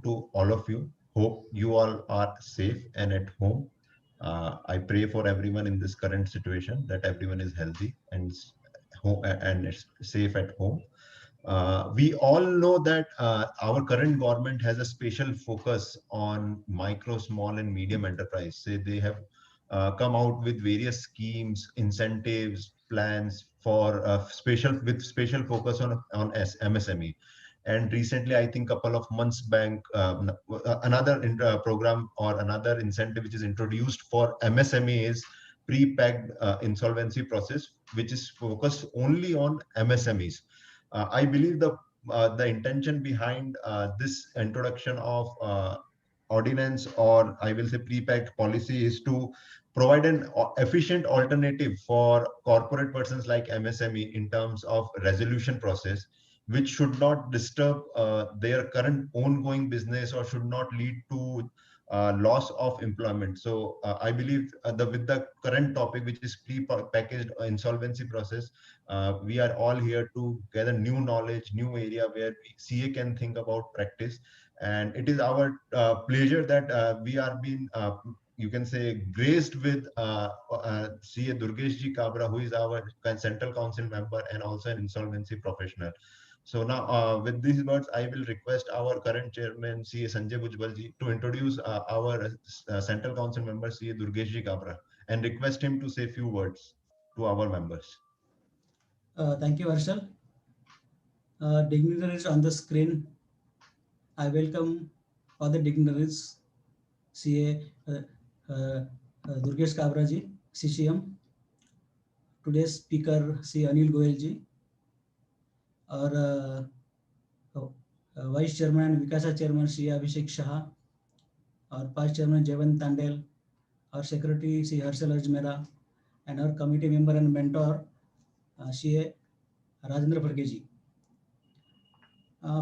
to all of you. Hope you all are safe and at home. I pray for everyone in this current situation that everyone is healthy and is safe at home. We all know that our current government has a special focus on micro, small, and medium enterprise. Say they have come out with various schemes, incentives, plans for special focus on MSME. And recently, I think couple of months back, another program or another incentive which is introduced for MSME is pre-packed insolvency process, which is focused only on MSMEs. I believe the intention behind this introduction of ordinance, or I will say pre-packed policy, is to provide an efficient alternative for corporate persons like MSME in terms of resolution process, which should not disturb their current ongoing business or should not lead to loss of employment. So I believe with the current topic, which is pre-packaged insolvency process, we are all here to gather new knowledge, new area where CA can think about practice. And it is our pleasure that we are being, you can say, graced with CA Durgesh Ji Kabra, who is our Central Council member and also an insolvency professional. So now, with these words, I will request our current chairman, CA Sanjay Bhujbal ji, to introduce our Central Council member, CA Durgesh Ji Kabra, and request him to say few words to our members. Thank you, Harshal. Dignitaries on the screen, I welcome all the dignitaries, CA Durgesh Kabra ji, CCM, today's speaker, CA Anil Goel ji, our Vice Chairman and Vikasa Chairman, CA Abhishek Shah, our Past Chairman, Jevan Tandel, our Secretary, CA Harshal Ajmera, and our committee member and mentor, CA Rajendra Phadke ji.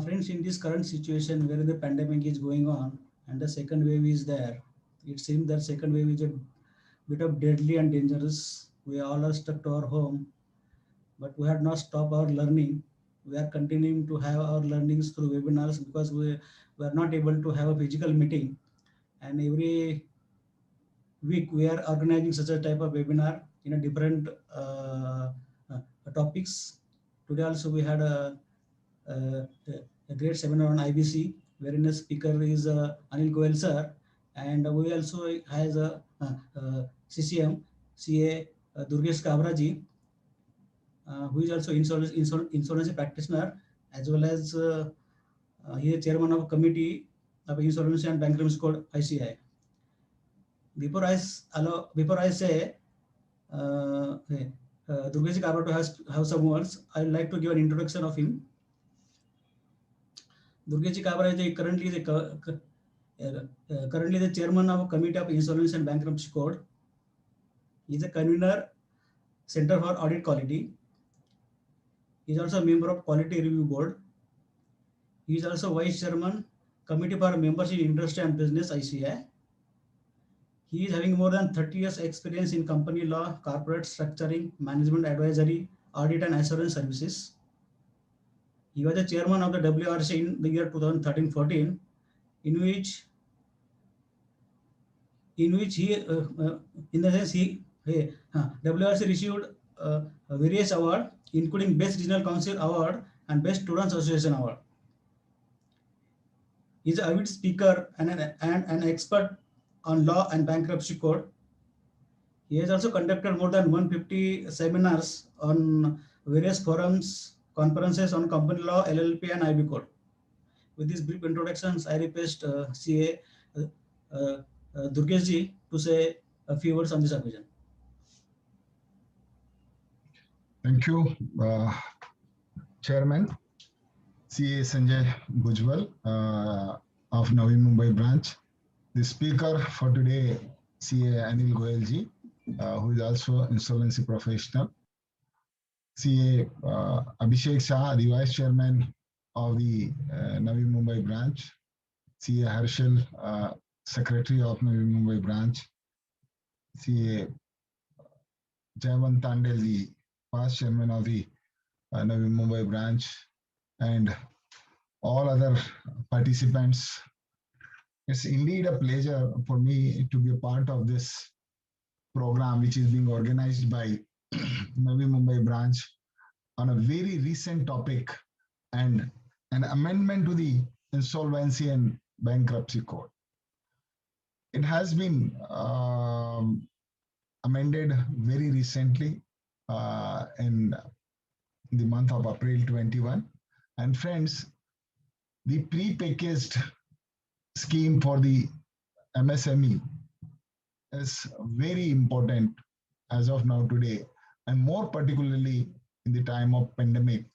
Friends, in this current situation where the pandemic is going on and the second wave is there, it seems that second wave is a bit of deadly and dangerous. We all are stuck to our home, but we have not stopped our learning. We are continuing to have our learnings through webinars because we are not able to have a physical meeting. And every week we are organizing such a type of webinar in a different topics. Today also we had a great seminar on IBC, wherein the speaker is Anil Goel sir, and we also has a CCM, CA Durgesh Kabra ji, who is also insolvency practitioner, as well as he is chairman of committee of Insolvency and Bankruptcy Code ICI. Before I say Durgesh Kabra to have some words, I would like to give an introduction of him. Durgesh Kabra is currently the chairman of Committee of Insolvency and Bankruptcy Code. He is a convener, Center for Audit Quality. He is also a member of Quality Review Board. He is also Vice Chairman, Committee for Members in Industry and Business, ICI. He is having more than 30 years experience in company law, corporate structuring, management advisory, audit and assurance services. He was the chairman of the WRC in the year 2013-14, in which he, WRC received various awards, including Best Regional Council Award and Best Students Association Award. He is an avid speaker and an expert on law and bankruptcy code. He has also conducted more than 150 seminars on various forums, conferences on company law, LLP and IB code. With these brief introductions, I request CA Durgesh ji to say a few words on this occasion. Thank you, Chairman, CA Sanjay Bhujbal of Navi Mumbai branch. The speaker for today, CA Anil Goel ji, who is also insolvency professional. CA Abhishek Shah, the Vice Chairman of the Navi Mumbai branch. CA Harshal, Secretary of Navi Mumbai branch. CA Jevan Tandel, the Past Chairman of the Navi Mumbai branch, and all other participants It's indeed a pleasure for me to be a part of this program, which is being organized by Navi Mumbai branch on a very recent topic and an amendment to the Insolvency and Bankruptcy Code. It has been amended very recently in the month of April 21. And friends, the pre-packaged scheme for the MSME is very important as of now today, and more particularly in the time of pandemic,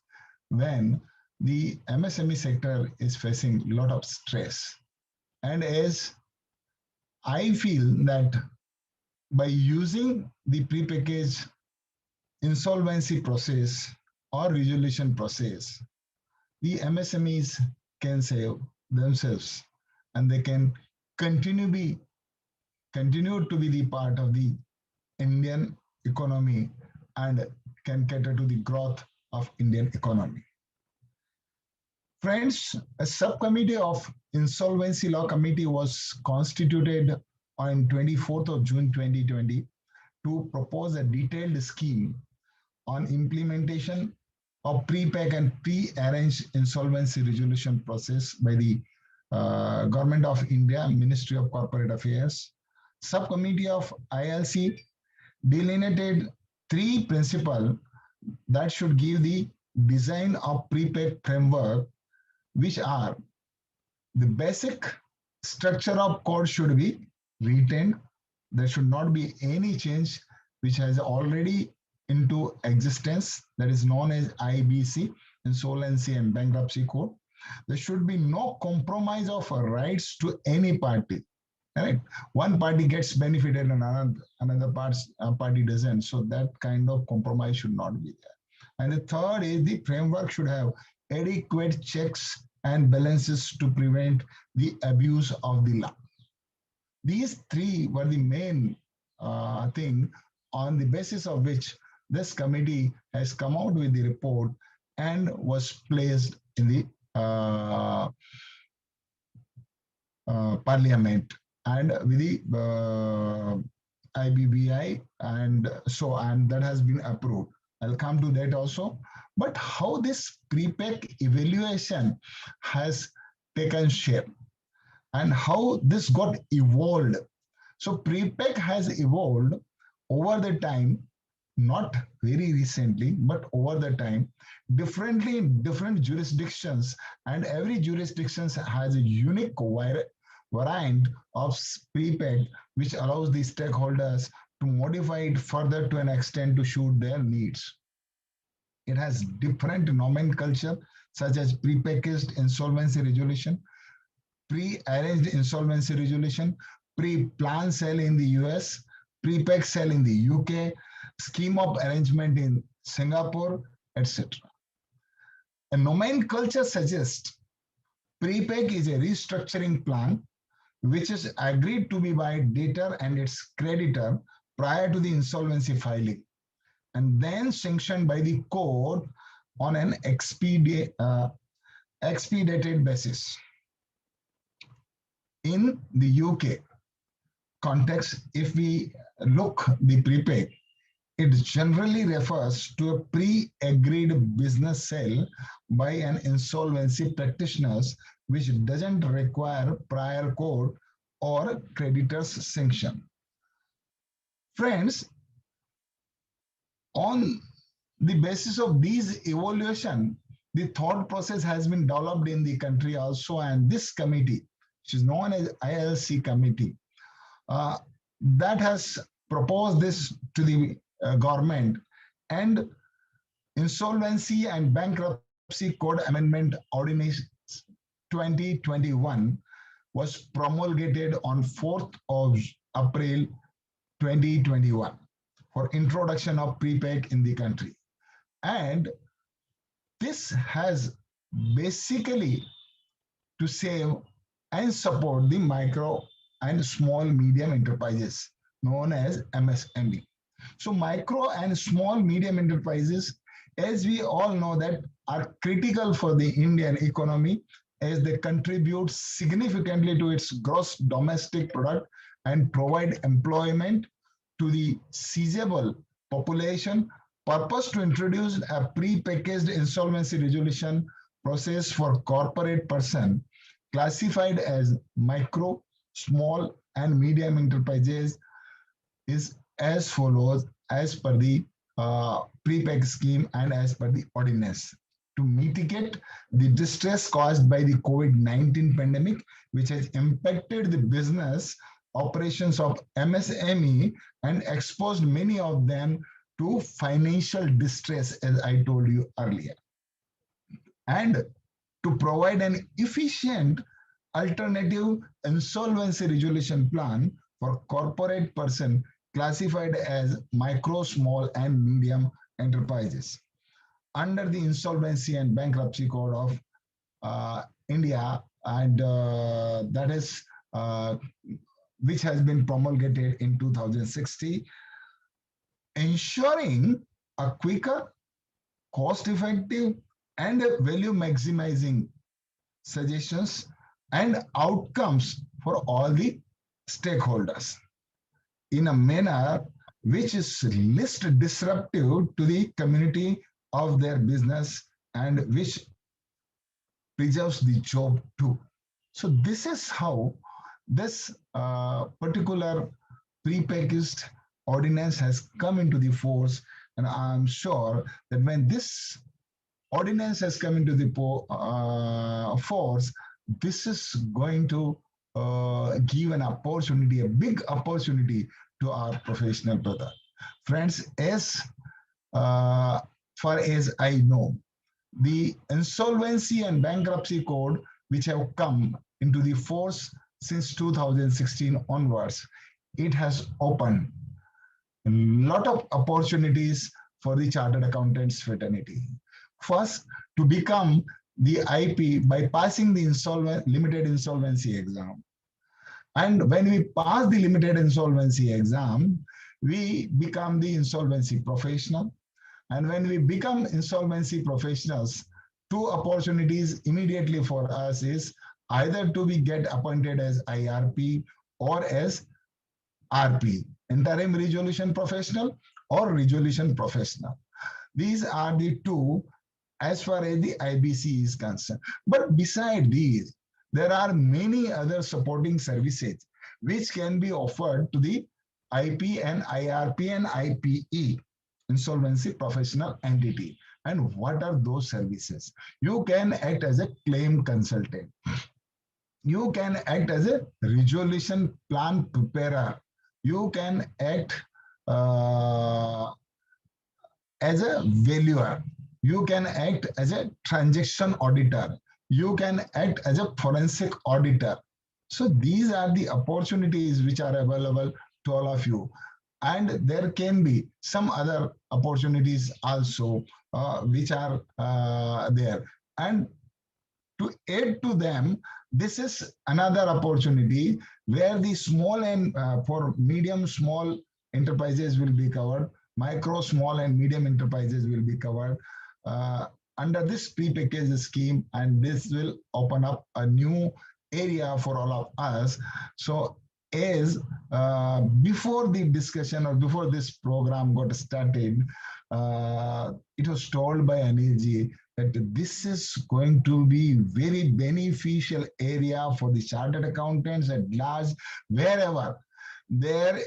when the MSME sector is facing a lot of stress. And as I feel that by using the prepackaged insolvency process or resolution process, the MSMEs can save themselves and they can continue to be the part of the Indian economy and can cater to the growth of Indian economy. Friends, a subcommittee of Insolvency Law Committee was constituted on 24th of June 2020 to propose a detailed scheme on implementation of pre-pack and pre-arranged insolvency resolution process by the Government of India, Ministry of Corporate Affairs. Subcommittee of ILC delineated 3 principles that should give the design of pre-pack framework, which are: the basic structure of code should be retained. There should not be any change which has already into existence, that is known as IBC, Insolvency and Bankruptcy Code. There should be no compromise of rights to any party. Right? One party gets benefited and another party doesn't. So that kind of compromise should not be there. And the third is the framework should have adequate checks and balances to prevent the abuse of the law. These 3 were the main thing on the basis of which this committee has come out with the report and was placed in the parliament and with the IBBI, and that has been approved. I'll come to that also. But how this pre-pack evaluation has taken shape and how this got evolved. So pre-pack has evolved over the time, not very recently, but over the time, differently in different jurisdictions, and every jurisdiction has a unique variant of pre-pack, which allows the stakeholders to modify it further to an extent to suit their needs. It has different nomenclature, such as pre-packaged insolvency resolution, pre-arranged insolvency resolution, pre-plan sale in the US, pre-pack sale in the UK, scheme of arrangement in Singapore, etc. A nomenclature suggests pre-pack is a restructuring plan which is agreed to be by debtor and its creditor prior to the insolvency filing, and then sanctioned by the court on an expedited basis. In the UK context, if we look the pre-pack, it generally refers to a pre-agreed business sale by an insolvency practitioners, which doesn't require prior court or creditor's sanction. Friends, on the basis of these evaluation, the thought process has been developed in the country also, and this committee, which is known as ILC committee, that has proposed this to the government, and Insolvency and Bankruptcy Code Amendment Ordinance 2021 was promulgated on 4th of April 2021 for introduction of pre-pack in the country. And this has basically to save and support the micro and small medium enterprises known as MSME. So micro and small medium enterprises, as we all know, that are critical for the Indian economy, as they contribute significantly to its gross domestic product and provide employment to the seizable population. Purpose to introduce a pre-packaged insolvency resolution process for corporate person classified as micro, small, and medium enterprises is as follows as per the pre-pack scheme and as per the ordinance. To mitigate the distress caused by the COVID-19 pandemic, which has impacted the business operations of MSME and exposed many of them to financial distress, as I told you earlier, and to provide an efficient alternative insolvency resolution plan for corporate person classified as micro, small, and medium enterprises under the Insolvency and Bankruptcy Code of India, and that is which has been promulgated in 2016, ensuring a quicker, cost-effective, and value maximizing suggestions and outcomes for all the stakeholders in a manner which is least disruptive to the community of their business and which preserves the job too. So this is how this particular prepackaged ordinance has come into the force, and I'm sure that when this ordinance has come into the force, this is going to give an opportunity, a big opportunity to our professional brother. Friends, as far as I know, the Insolvency and Bankruptcy Code, which have come into the force since 2016 onwards, it has opened a lot of opportunities for the Chartered Accountants fraternity. First, to become the IP by passing the limited insolvency exam. And when we pass the limited insolvency exam, we become the insolvency professional. And when we become insolvency professionals, two opportunities immediately for us is either to be get appointed as IRP or as RP, interim resolution professional or resolution professional. These are the two as far as the IBC is concerned. But beside these, there are many other supporting services which can be offered to the IP and IRP and IPE, Insolvency Professional Entity. And what are those services? You can act as a claim consultant. You can act as a resolution plan preparer. You can act as a valuer. You can act as a transaction auditor. You can act as a forensic auditor. So these are the opportunities which are available to all of you. And there can be some other opportunities also which are there. And to add to them, this is another opportunity where the small and for medium, small enterprises will be covered, micro, small, and medium enterprises will be covered under this pre-package scheme, and this will open up a new area for all of us. So as before the discussion or before this program got started, it was told by Anil that this is going to be very beneficial area for the chartered accountants at large, wherever their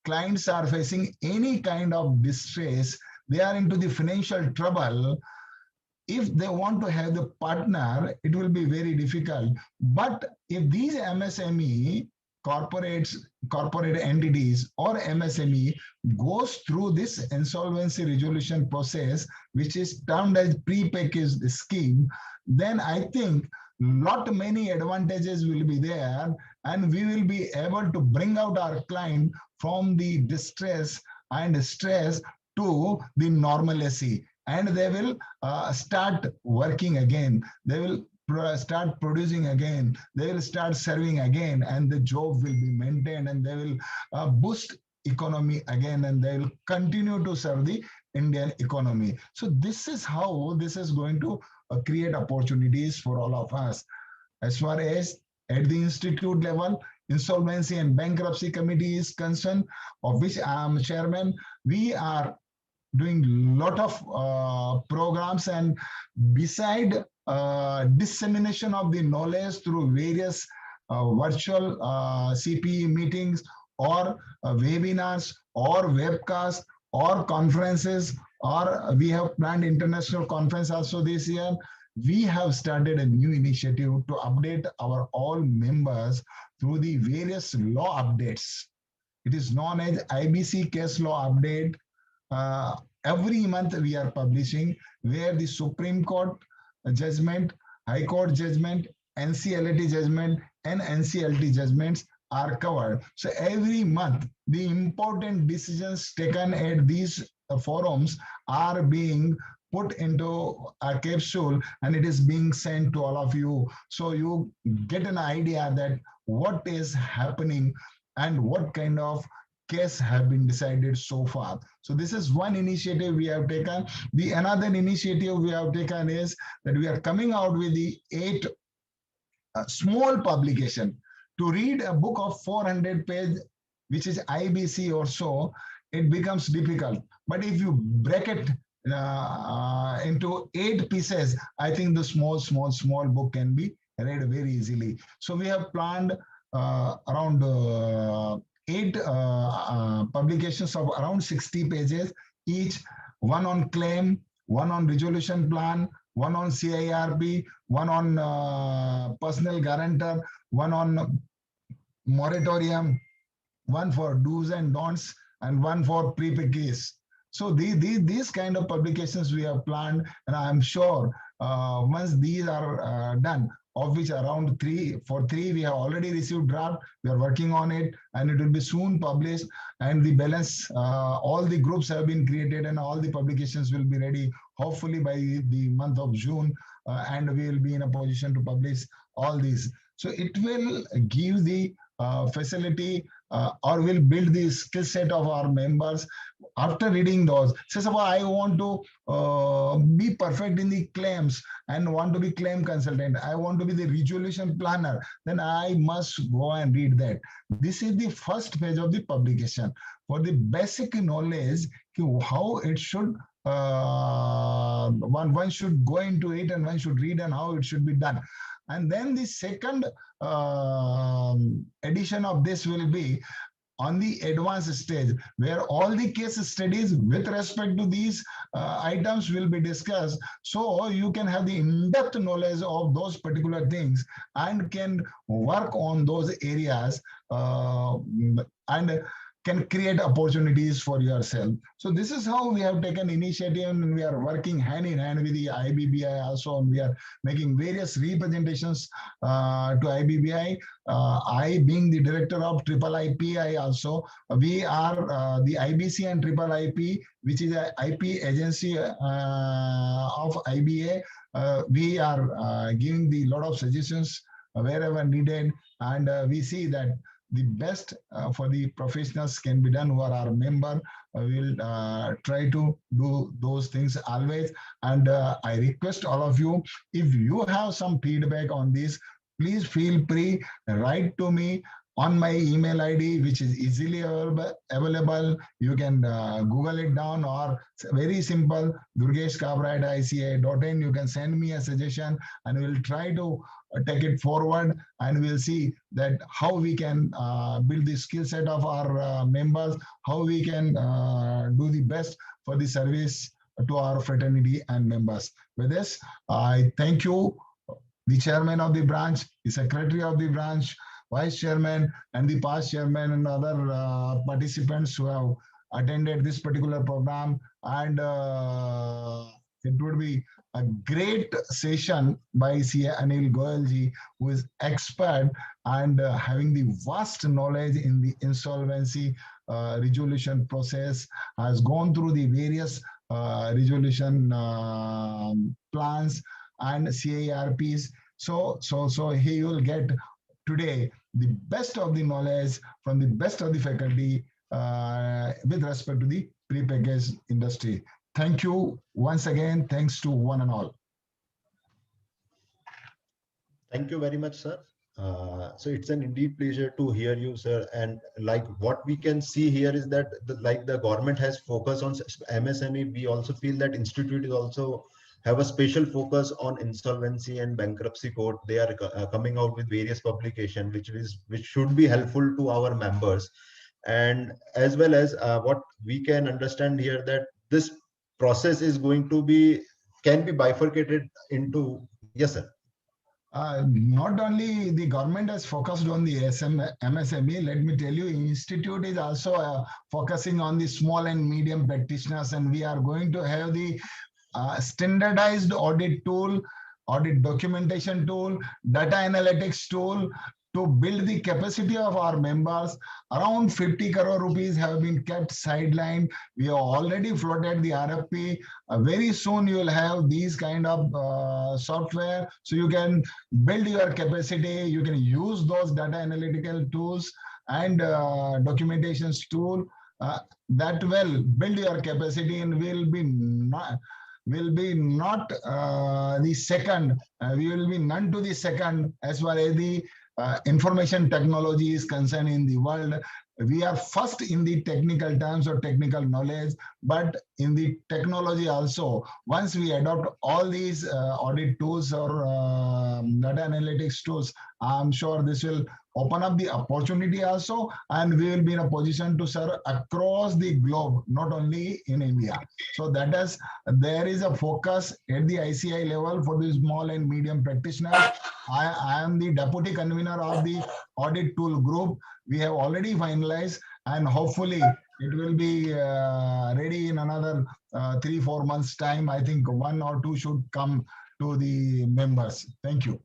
clients are facing any kind of distress, they are into the financial trouble. If they want to have the partner, it will be very difficult. But if these MSME corporate entities or MSME goes through this insolvency resolution process, which is termed as pre-packaged scheme, then I think lot many advantages will be there, and we will be able to bring out our client from the distress and stress to the normalcy, and they will start working again. They will start producing again. They will start serving again, and the job will be maintained, and they will boost economy again, and they will continue to serve the Indian economy. So this is how this is going to create opportunities for all of us. As far as at the institute level, Insolvency and Bankruptcy Committee is concerned, of which I am chairman, we are doing lot of programs, and beside dissemination of the knowledge through various virtual CPE meetings or webinars or webcasts or conferences, or we have planned international conference also this year. We have started a new initiative to update our all members through the various law updates. It is known as IBC case law update. Every month we are publishing where the Supreme Court judgment, High Court judgment, NCLT judgment, and NCLT judgments are covered. So every month the important decisions taken at these forums are being put into a capsule, and it is being sent to all of you. So you get an idea that what is happening and what kind of case have been decided so far. So this is one initiative we have taken. The another initiative we have taken is that we are coming out with the 8 small publication. To read a book of 400 pages, which is IBC or so, it becomes difficult. But if you break it into 8 pieces, I think the small book can be read very easily. So we have planned around 8 publications of around 60 pages each, one on claim, one on resolution plan, one on CIRP, one on personal guarantor, one on moratorium, one for do's and don'ts, and one for prepay case. So these kind of publications we have planned, and I'm sure once these are done, of which around 3 we have already received draft, we are working on it, and it will be soon published, and the balance, all the groups have been created and all the publications will be ready hopefully by the month of June, and we will be in a position to publish all these. So it will give the facility or will build the skill set of our members after reading those. Say, suppose I want to be perfect in the claims and want to be claim consultant, I want to be the resolution planner, then I must go and read that. This is the first page of the publication for the basic knowledge how it should one should go into it, and one should read and how it should be done. And then the second edition of this will be on the advanced stage, where all the case studies with respect to these items will be discussed. So you can have the in-depth knowledge of those particular things and can work on those areas and can create opportunities for yourself. So this is how we have taken initiative, and we are working hand in hand with the IBBI also, and we are making various representations to IBBI. I being the director of IIIPI also, we are the IBC and IIIP, which is an IP agency of IBA. We are giving the lot of suggestions wherever needed, and we see that the best for the professionals can be done who are our member. We will try to do those things always. And I request all of you, if you have some feedback on this, please feel free, write to me on my email ID, which is easily available. You can Google it down, or very simple, durgeshkabra@ica.in. You can send me a suggestion, and we'll try to take it forward, and we'll see that how we can build the skill set of our members, how we can do the best for the service to our fraternity and members. With this, I thank you, the chairman of the branch, the secretary of the branch, vice chairman, and the past chairman, and other participants who have attended this particular program. And it would be a great session by CA Anil Goel ji, who is expert and having the vast knowledge in the insolvency resolution process, has gone through the various resolution plans and CIRPs. So he will get today the best of the knowledge from the best of the faculty with respect to the prepackaged industry. Thank you once again. Thanks to one and all. Thank you very much, sir. So it's an indeed pleasure to hear you, sir. And like what we can see here is that like the government has focus on MSME. We also feel that institute is also have a special focus on insolvency and bankruptcy court. They are coming out with various publication, which should be helpful to our members. And as well as what we can understand here that this process is going to be can be bifurcated into. Yes, sir. Not only the government has focused on the MSME, let me tell you, institute is also focusing on the small and medium practitioners, and we are going to have the standardized audit tool, audit documentation tool, data analytics tool to build the capacity of our members. Around 50 crore rupees have been kept sidelined. We have already floated the RFP. Very soon you will have these kind of software, so you can build your capacity. You can use those data analytical tools and documentations tool that will build your capacity and will be not the second. We will be none to the second as far as the information technology is concerned in the world. We are first in the technical terms or technical knowledge, but in the technology also. Once we adopt all these audit tools or data analytics tools, I'm sure this will open up the opportunity also, and we will be in a position to serve across the globe, not only in India. So there is a focus at the ICI level for the small and medium practitioners. I am the deputy convener of the audit tool group. We have already finalized, and hopefully it will be ready in another 3-4 months time. I think 1 or 2 should come to the members. Thank you.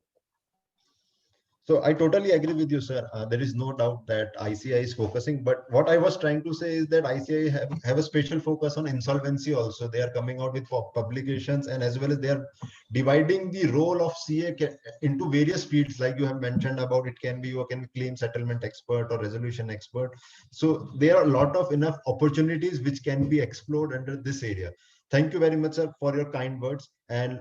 So I totally agree with you, sir. There is no doubt that ICI is focusing. But what I was trying to say is that ICI have a special focus on insolvency also. They are coming out with publications, and as well as they are dividing the role of CA into various fields, like you have mentioned about. It can be you can claim settlement expert or resolution expert. So there are a lot of enough opportunities which can be explored under this area. Thank you very much, sir, for your kind words. And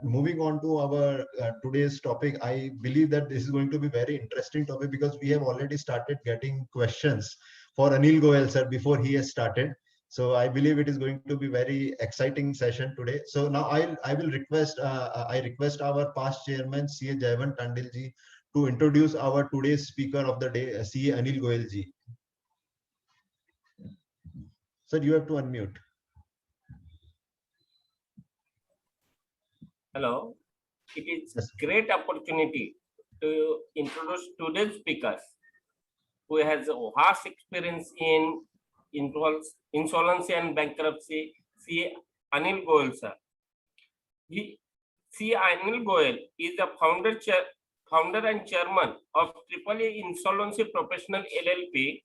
moving on to our today's topic, I believe that this is going to be very interesting topic because we have already started getting questions for Anil Goel, sir, before he has started. So I believe it is going to be very exciting session today. So now I will request I request our past chairman CA Jayavant Tandil ji to introduce our today's speaker of the day, CA Anil Goel ji. Sir, you have to unmute. Hello, it is a great opportunity to introduce today's speakers who has a vast experience in insolvency and bankruptcy, C. Anil Goel, sir. C. Anil Goel is the founder and chairman of AAA Insolvency Professional LLP,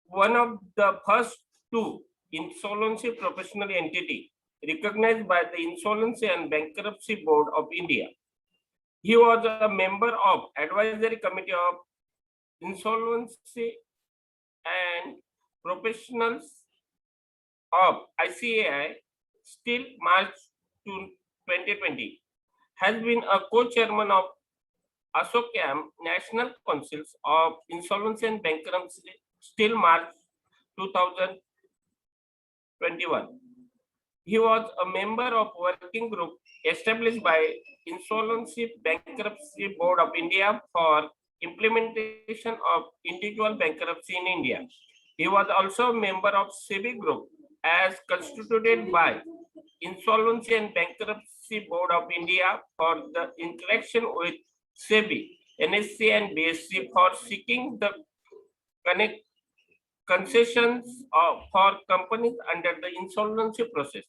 one of the first 2 insolvency professional entity recognized by the Insolvency and Bankruptcy Board of India. He was a member of Advisory Committee of Insolvency and Professionals of ICAI till March 2020. Has been a co-chairman of ASSOCHAM National Councils of Insolvency and Bankruptcy till March 2021. He was a member of working group established by Insolvency Bankruptcy Board of India for implementation of individual bankruptcy in India. He was also a member of SEBI group as constituted by Insolvency and Bankruptcy Board of India for the interaction with SEBI, NSE and BSE for seeking the concessions for companies under the insolvency process.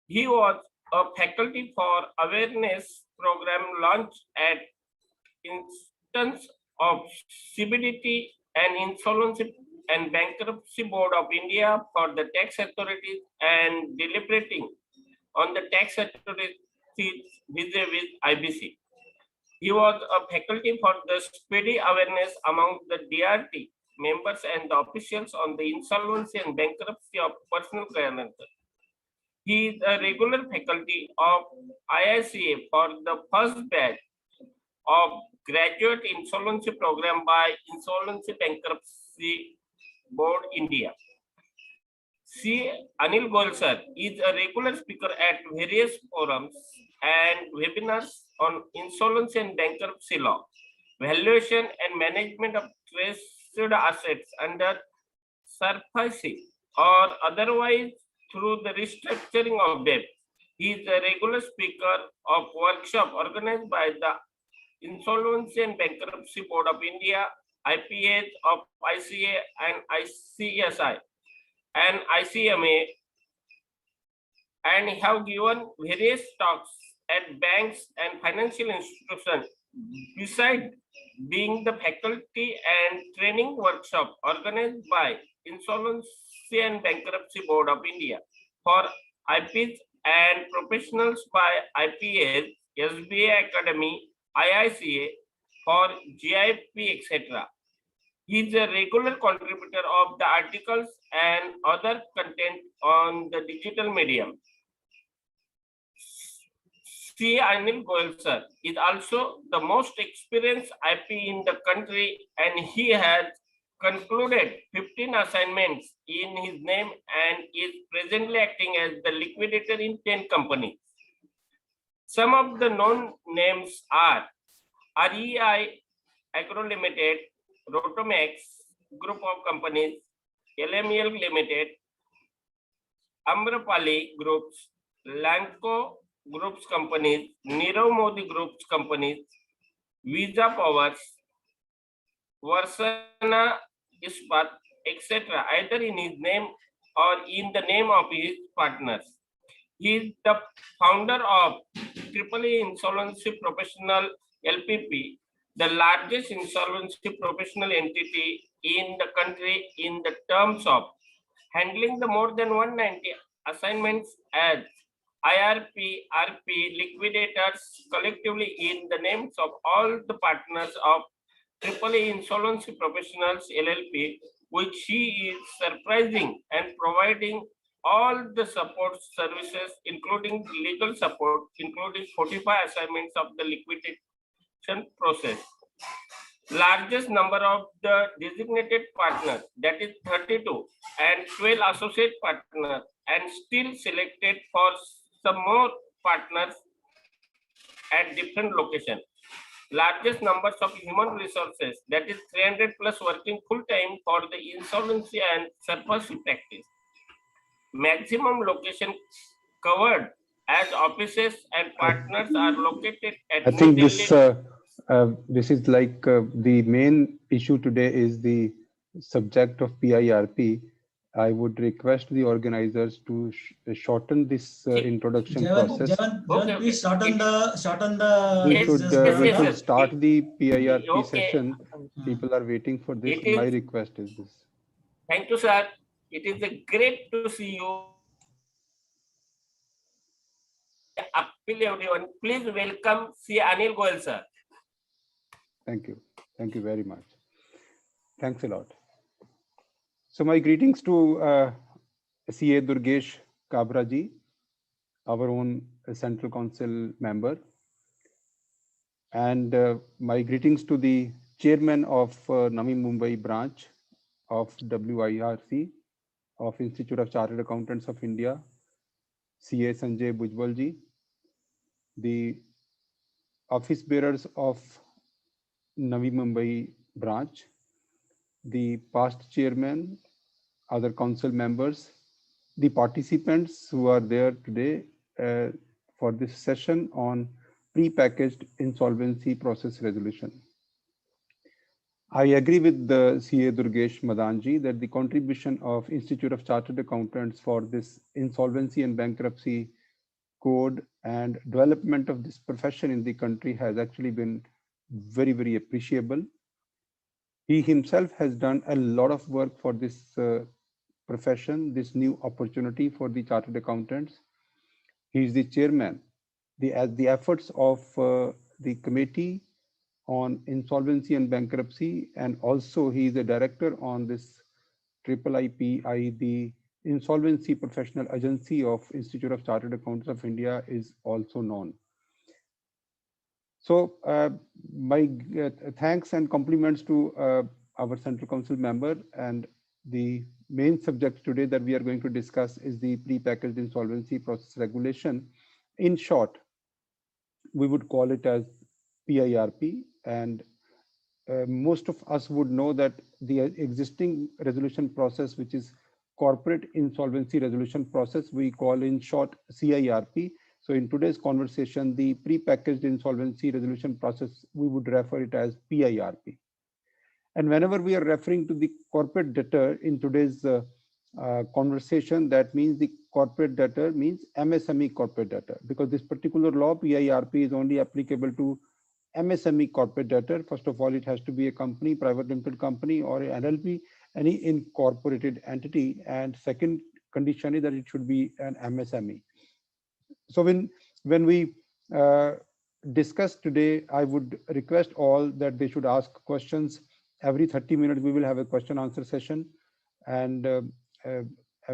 He was a faculty for awareness program launched at instance of CBDT and Insolvency and Bankruptcy Board of India for the tax authorities and deliberating on the tax authorities vis-a-vis IBC. He was a faculty for the speedy awareness among the DRT members and the officials on the insolvency and bankruptcy of personal guarantor. He is a regular faculty of IICA for the first batch of graduate insolvency program by Insolvency Bankruptcy Board India. C. Anil Goel sir is a regular speaker at various forums and webinars on insolvency and bankruptcy law, valuation and management of trusted assets under CIRP or otherwise through the restructuring of debt. He is a regular speaker of workshop organized by the Insolvency and Bankruptcy Board of India, IPAs of ICA and ICSI and ICMA, and have given various talks at banks and financial institutions. Besides being the faculty and training workshop organized by Insolvency and Bankruptcy Board of India for IPs and professionals by IPAs, SBA Academy, IICA for GIP, etc. He is a regular contributor of the articles and other content on the digital medium. C. Anil Goel sir is also the most experienced IP in the country, and he has concluded 15 assignments in his name and is presently acting as the liquidator in 10 companies. Some of the known names are REI Agro Limited, Rotomax Group of Companies, LMEL Limited, Amrapali Groups, Lanco Groups Companies, Nirav Modi Groups Companies, Visa Powers, Varsana Ispat, etc., either in his name or in the name of his partners. He is the founder of AAA Insolvency Professional LLP, the largest insolvency professional entity in the country in the terms of handling the more than 190 assignments as IRP, RP, liquidators collectively in the names of all the partners of AAA Insolvency Professionals LLP, which he is surprising and providing all the support services, including legal support, including 45 assignments of the liquidation process. Largest number of the designated partners, that is 32, and 12 associate partners, and still selected for some more partners at different locations. Largest numbers of human resources, that is 300 plus working full time for the insolvency and surplus practice. Maximum location covered as offices and partners are located at I New think Delhi. this is like the main issue today is the subject of PIRP. I would request the organizers to shorten this introduction process. Javan, please shorten the. We Yes, should start the PIRP Okay. session. People are waiting for this. It is- My request is this. Thank you, sir. It is great to see you. Appeal everyone. Please welcome C. Anil Goel, sir. Thank you. Thank you very much. Thanks a lot. So my greetings to CA Durgesh Kabra ji, our own Central Council member. And my greetings to the chairman of Navi Mumbai branch of WIRC, of Institute of Chartered Accountants of India, CA Sanjay Bujwal ji, the office bearers of Navi Mumbai branch, the past chairman, other council members, the participants who are there today for this session on pre-packaged insolvency process resolution. I agree with the CA Durgesh Madanji that the contribution of Institute of Chartered Accountants for this insolvency and bankruptcy code and development of this profession in the country has actually been very, very appreciable. He himself has done a lot of work for this profession, this new opportunity for the chartered accountants. He is the chairman. The efforts of the committee on insolvency and bankruptcy, and also he is a director on this IIIPI, the Insolvency Professional Agency of Institute of Chartered Accountants of India is also known. So my thanks and compliments to our Central Council member, and the main subject today that we are going to discuss is the pre-packaged insolvency process regulation. In short, we would call it as PIRP, and most of us would know that the existing resolution process, which is corporate insolvency resolution process, we call in short CIRP. So in today's conversation, the pre-packaged insolvency resolution process, we would refer it as PIRP. And whenever we are referring to the corporate debtor in today's conversation, that means the corporate debtor means MSME corporate debtor, because this particular law PIRP is only applicable to MSME corporate debtor. First of all, it has to be a company, private limited company, or an LLP, any incorporated entity. And second condition is that it should be an MSME. So when we discuss today, I would request all that they should ask questions. Every 30 minutes, we will have a question answer session. And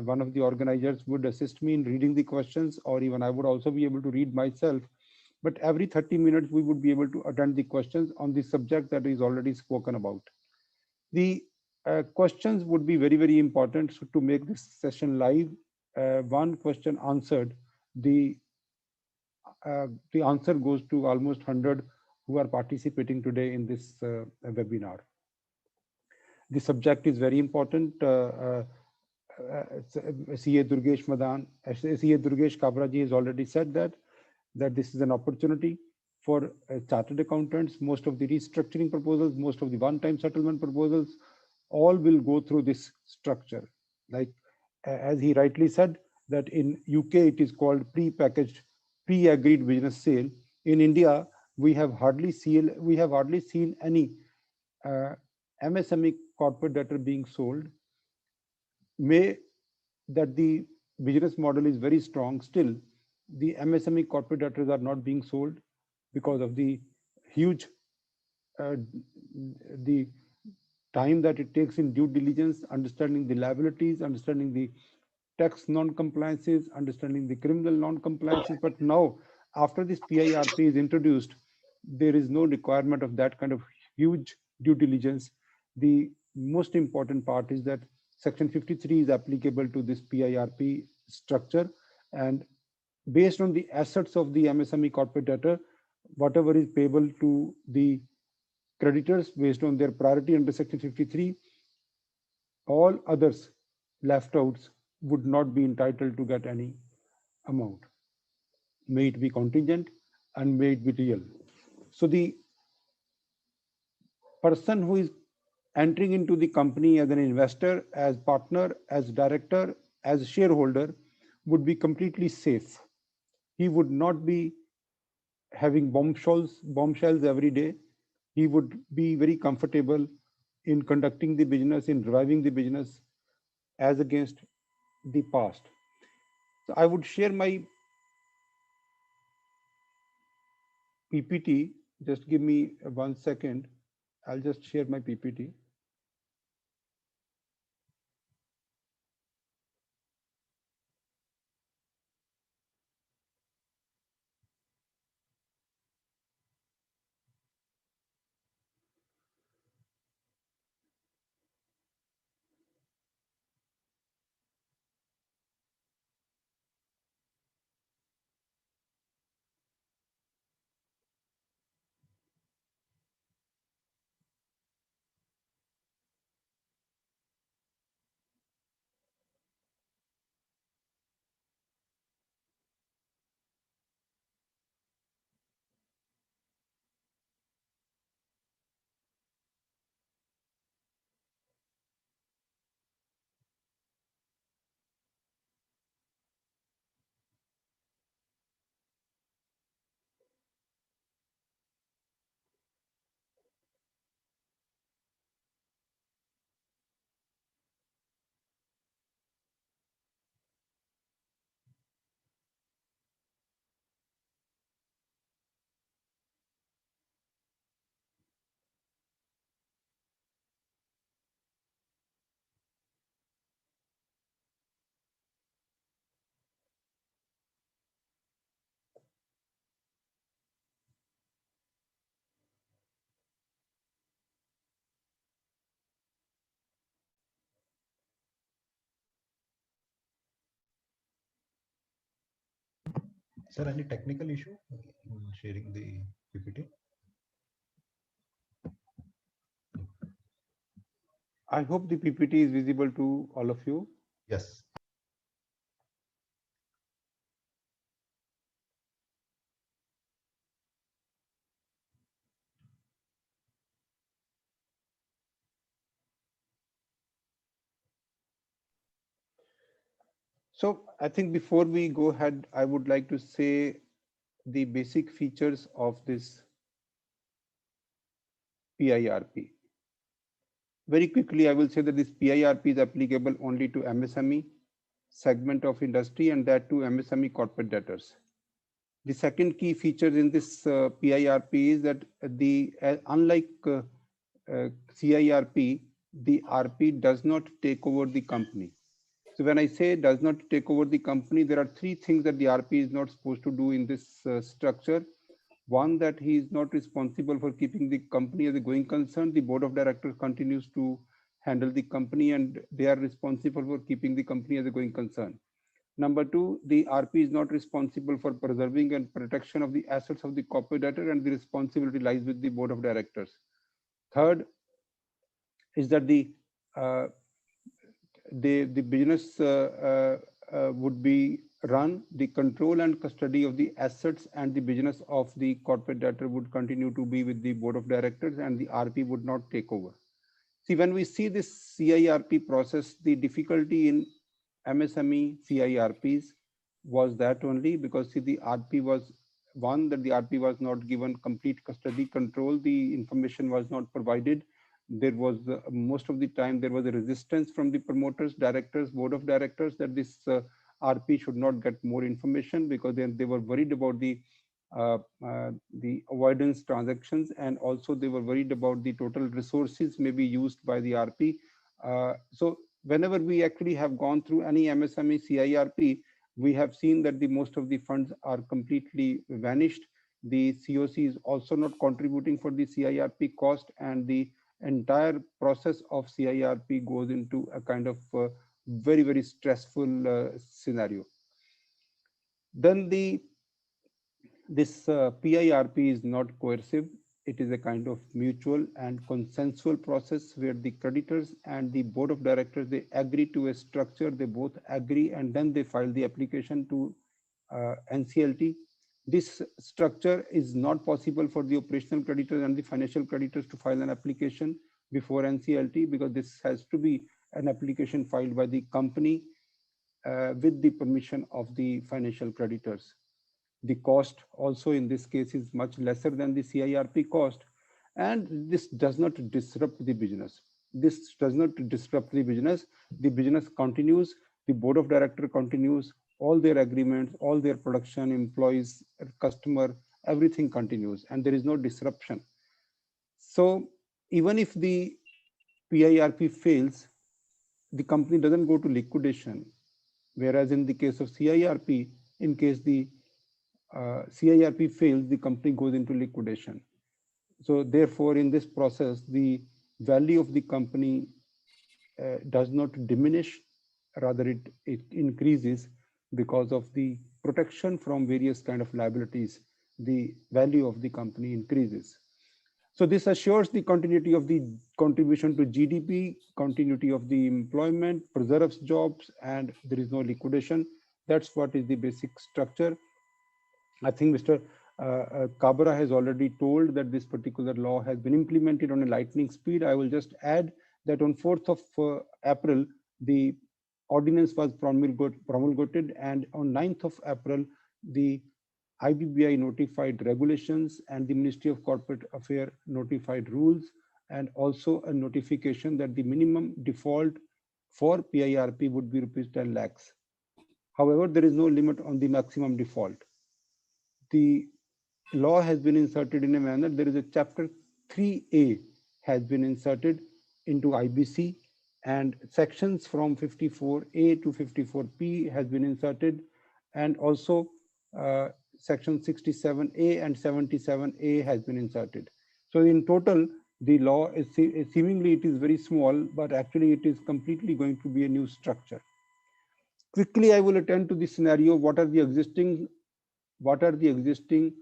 one of the organizers would assist me in reading the questions, or even I would also be able to read myself. But every 30 minutes, we would be able to attend the questions on the subject that is already spoken about. The questions would be very, very important. So to make this session live, one question answered, the answer goes to almost 100 who are participating today in this webinar. The subject is very important. CA Durgesh Madan, CA Durgesh Kabraji has already said that this is an opportunity for chartered accountants. Most of the restructuring proposals, most of the one-time settlement proposals, all will go through this structure. Like as he rightly said, that in UK it is called pre-packaged, pre-agreed business sale. In India, we have hardly seen any MSME corporate debtor being sold. May that the business model is very strong, still the MSME corporate debtors are not being sold because of the huge the time that it takes in due diligence, understanding the liabilities, understanding the tax non-compliances, understanding the criminal non-compliances. But now, after this PIRP is introduced, there is no requirement of that kind of huge due diligence. The most important part is that Section 53 is applicable to this PIRP structure, and based on the assets of the MSME corporate debtor, whatever is payable to the creditors based on their priority under Section 53, all others left out would not be entitled to get any amount. May it be contingent and may it be real. So the person who is entering into the company as an investor, as partner, as director, as shareholder would be completely safe. He would not be having bombshells every day. He would be very comfortable in conducting the business, in driving the business as against the past. So I would share my PPT. Just give me 1 second. I'll just share my PPT. Sir, any technical issue in sharing the PPT? I hope the PPT is visible to all of you. Yes. So I think before we go ahead, I would like to say the basic features of this PIRP. Very quickly, I will say that this PIRP is applicable only to MSME segment of industry, and that to MSME corporate debtors. The second key feature in this PIRP is that unlike CIRP, the RP does not take over the company. So when I say does not take over the company, there are three things that the RP is not supposed to do in this structure. One, that he is not responsible for keeping the company as a going concern. The board of directors continues to handle the company, and they are responsible for keeping the company as a going concern. Number two, the RP is not responsible for preserving and protection of the assets of the corporate debtor, and the responsibility lies with the board of directors. Third is that uh, the business would be run, the control and custody of the assets and the business of the corporate debtor would continue to be with the board of directors, and the RP would not take over. See, when we see this CIRP process, the difficulty in MSME CIRPs was that only because see, the RP was one, that the RP was not given complete custody control, the information was not provided. There was most of the time there was a resistance from the promoters, directors, board of directors that this RP should not get more information, because then they were worried about the avoidance transactions, and also they were worried about the total resources may be used by the RP. So whenever we actually have gone through any MSME CIRP, we have seen that the most of the funds are completely vanished. The COC is also not contributing for the CIRP cost, and the entire process of CIRP goes into a kind of very, very stressful scenario. Then this PIRP is not coercive. It is a kind of mutual and consensual process where the creditors and the board of directors, they agree to a structure, they both agree, and then they file the application to NCLT. This structure is not possible for the operational creditors and the financial creditors to file an application before NCLT, because this has to be an application filed by the company with the permission of the financial creditors. The cost also in this case is much lesser than the CIRP cost, and this does not disrupt the business. This does not disrupt the business. The business continues, the board of directors continues, all their agreements, all their production, employees, customer, everything continues, and there is no disruption. So even if the PIRP fails, the company doesn't go to liquidation. Whereas in the case of CIRP, in case the CIRP fails, the company goes into liquidation. So therefore, in this process, the value of the company does not diminish, rather it increases because of the protection from various kind of liabilities. The value of the company increases. So this assures the continuity of the contribution to GDP, continuity of the employment, preserves jobs, and there is no liquidation. That's what is the basic structure. I think Mr. Kabra has already told that this particular law has been implemented on a lightning speed. I will just add that on 4th of April, the ordinance was promulgated, and on 9th of April, the IBBI notified regulations and the Ministry of Corporate Affairs notified rules, and also a notification that the minimum default for PIRP would be rupees 10 lakhs. However, there is no limit on the maximum default. The law has been inserted in a manner, there is a chapter 3A has been inserted into IBC, and sections from 54A to 54P has been inserted, and also section 67A and 77A has been inserted. So in total, the law is seemingly it is very small, but actually it is completely going to be a new structure. Quickly, I will attend to the scenario. What are the existing what are the existing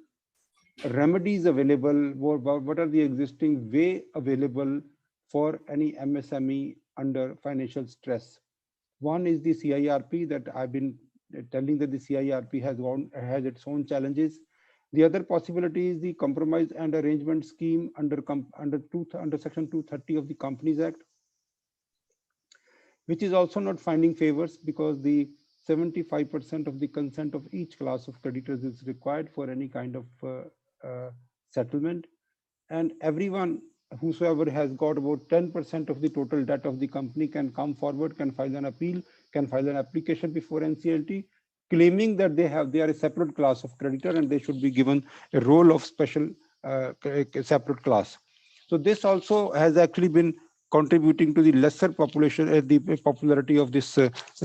remedies available, what are the existing way available for any MSME under financial stress. One is the CIRP that I've been telling, that the CIRP has its own challenges. The other possibility is the compromise and arrangement scheme under section 230 of the Companies Act, which is also not finding favors because the 75% of the consent of each class of creditors is required for any kind of settlement, and everyone whosoever has got about 10% of the total debt of the company can come forward, can file an appeal, can file an application before NCLT, claiming that they are a separate class of creditor and they should be given a role of special separate class. So this also has actually been contributing to the lesser population, the popularity of this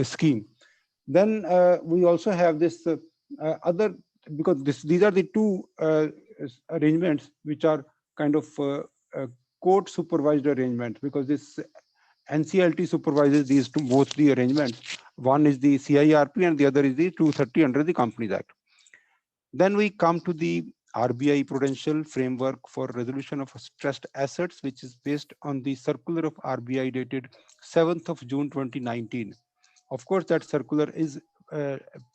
scheme. Then we also have this other, because these are the two arrangements which are kind of court supervised arrangement, because this NCLT supervises these two, both the arrangements. One is the CIRP and the other is the 230 under the Companies Act. Then we come to the RBI Prudential Framework for Resolution of Stressed Assets, which is based on the circular of RBI dated 7th of June 2019. Of course, that circular is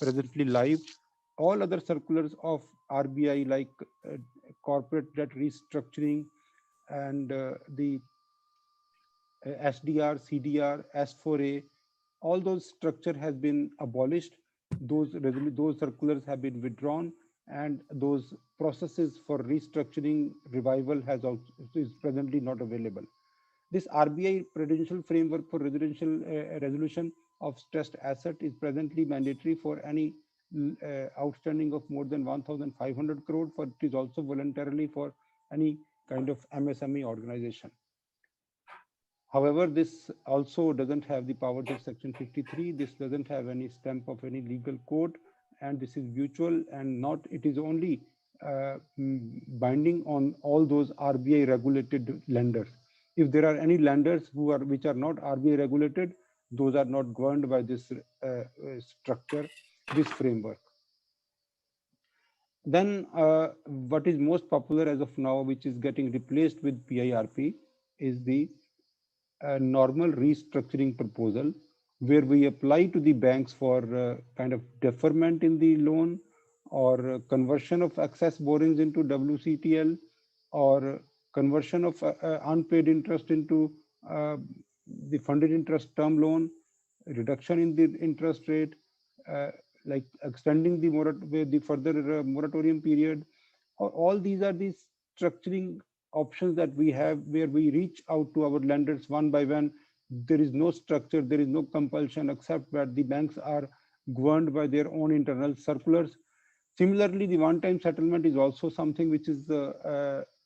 presently live. All other circulars of RBI, like corporate debt restructuring and the SDR, CDR, S4A, all those structure has been abolished. Those circulars have been withdrawn, and those processes for restructuring revival is presently not available. This RBI Prudential Framework for Resolution of Stressed Asset is presently mandatory for any outstanding of more than 1,500 crore, but it is also voluntarily for any kind of MSME organization. However, this also doesn't have the powers of Section 53. This doesn't have any stamp of any legal court, and this is mutual and not, it is only binding on all those RBI regulated lenders. If there are any lenders which are not RBI regulated, those are not governed by this structure, this framework. Then what is most popular as of now, which is getting replaced with PIRP, is the normal restructuring proposal, where we apply to the banks for kind of deferment in the loan, or conversion of excess borrowings into WCTL, or conversion of unpaid interest into the funded interest term loan, reduction in the interest rate, like extending the further moratorium period. All these are the structuring options that we have, where we reach out to our lenders one by one. There is no structure, there is no compulsion, except that the banks are governed by their own internal circulars. Similarly, the one-time settlement is also something which is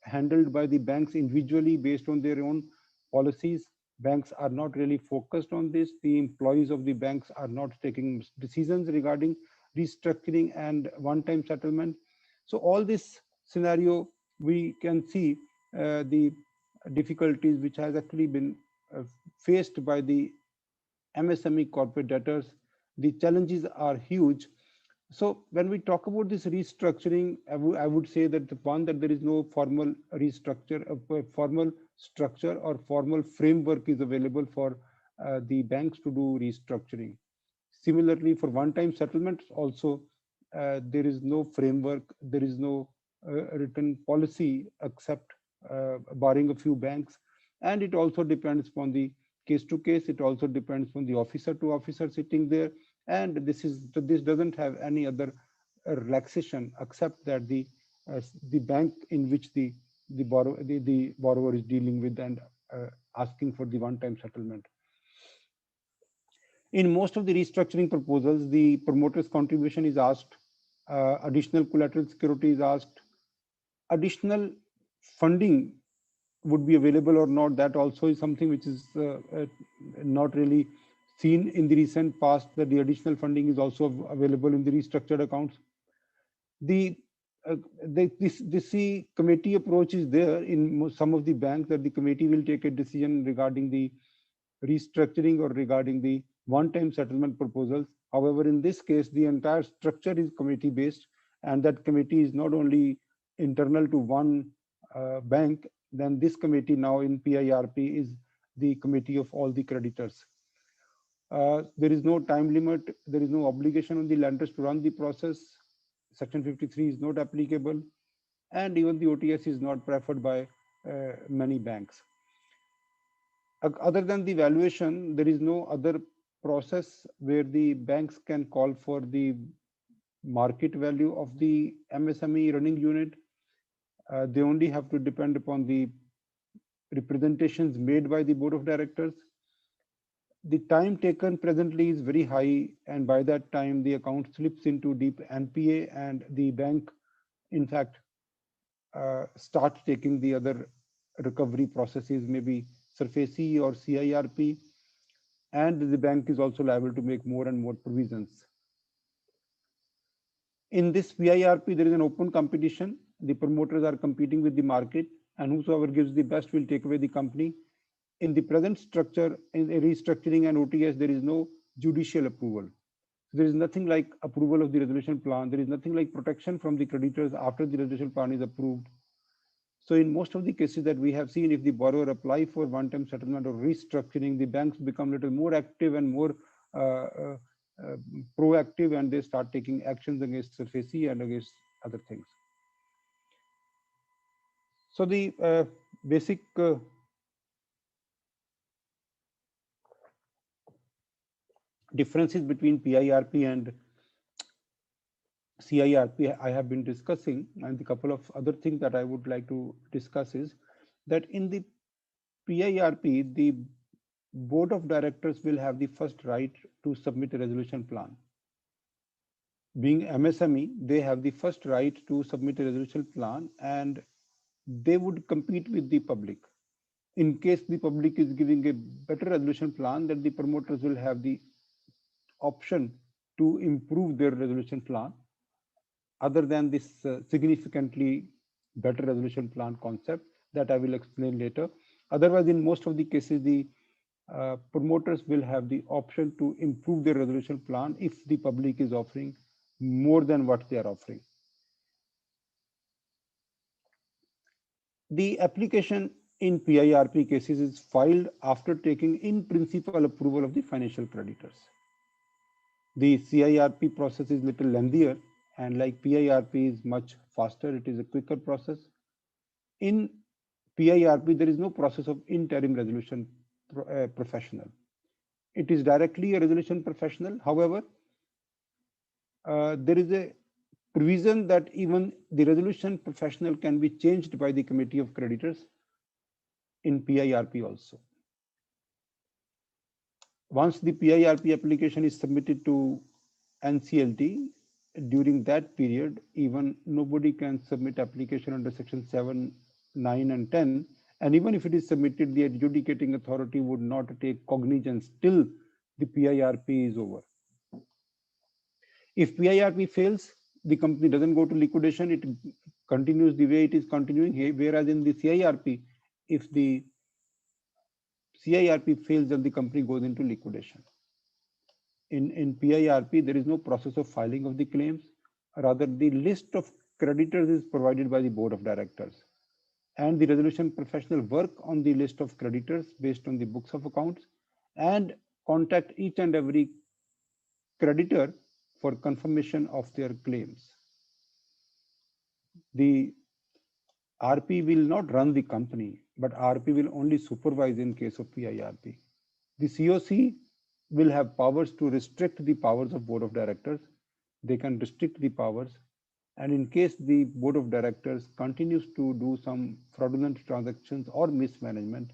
handled by the banks individually based on their own policies. Banks are not really focused on this. The employees of the banks are not taking decisions regarding restructuring and one-time settlement. So all this scenario, we can see the difficulties which has actually been faced by the MSME corporate debtors. The challenges are huge. So when we talk about this restructuring, I would say that that there is no formal formal structure or formal framework is available for the banks to do restructuring. Similarly, for one-time settlements also, there is no framework, there is no written policy, except barring a few banks. And it also depends upon the case to case. It also depends on the officer to officer sitting there. And this doesn't have any other relaxation, except that the bank in which the borrower is dealing with and asking for the one-time settlement. In most of the restructuring proposals, the promoter's contribution is asked, additional collateral security is asked, additional funding would be available or not. That also is something which is not really seen in the recent past, that the additional funding is also available in the restructured accounts. This committee approach is there in some of the banks, that the committee will take a decision regarding the restructuring or regarding the one-time settlement proposals. However, in this case, the entire structure is committee based, and that committee is not only internal to one bank, then this committee now in PIRP is the committee of all the creditors. There is no time limit, there is no obligation on the lenders to run the process. Section 53 is not applicable, and even the OTS is not preferred by many banks. Other than the valuation, there is no other process where the banks can call for the market value of the MSME running unit. They only have to depend upon the representations made by the board of directors. The time taken presently is very high, and by that time the account slips into deep NPA, and the bank in fact start taking the other recovery processes, maybe SURFACE or CIRP, and the bank is also liable to make more and more provisions. In this PIRP, there is an open competition. The promoters are competing with the market, and whosoever gives the best will take away the company. In the present structure, in a restructuring and OTS, there is no judicial approval. There is nothing like approval of the resolution plan. There is nothing like protection from the creditors after the resolution plan is approved. So in most of the cases that we have seen, if the borrower apply for one-time settlement or restructuring, the banks become a little more active and more proactive, and they start taking actions against SURFACE and against other things. So the basic differences between PIRP and CIRP I have been discussing, and the couple of other things that I would like to discuss is that in the PIRP, the board of directors will have the first right to submit a resolution plan. Being MSME, they have the first right to submit a resolution plan, and they would compete with the public. In case the public is giving a better resolution plan, then the promoters will have the option to improve their resolution plan other than this significantly better resolution plan concept that I will explain later. Otherwise, in most of the cases, the promoters will have the option to improve their resolution plan if the public is offering more than what they are offering. The application in PIRP cases is filed after taking in principle approval of the financial creditors. The CIRP process is little lengthier, and like PIRP is much faster, it is a quicker process. In PIRP, there is no process of interim resolution professional. It is directly a resolution professional. However, there is a provision that even the resolution professional can be changed by the committee of creditors in PIRP also. Once the PIRP application is submitted to NCLT, during that period, even nobody can submit application under section 7, 9 and 10. And even if it is submitted, the adjudicating authority would not take cognizance till the PIRP is over. If PIRP fails, the company doesn't go to liquidation, it continues the way it is continuing here, whereas in the CIRP, if the CIRP fails, then the company goes into liquidation. In PIRP, there is no process of filing of the claims. Rather, the list of creditors is provided by the board of directors. And the resolution professional work on the list of creditors based on the books of accounts and contact each and every creditor for confirmation of their claims. The RP will not run the company, but RP will only supervise in case of PIRP. The COC will have powers to restrict the powers of board of directors. They can restrict the powers, and in case the board of directors continues to do some fraudulent transactions or mismanagement,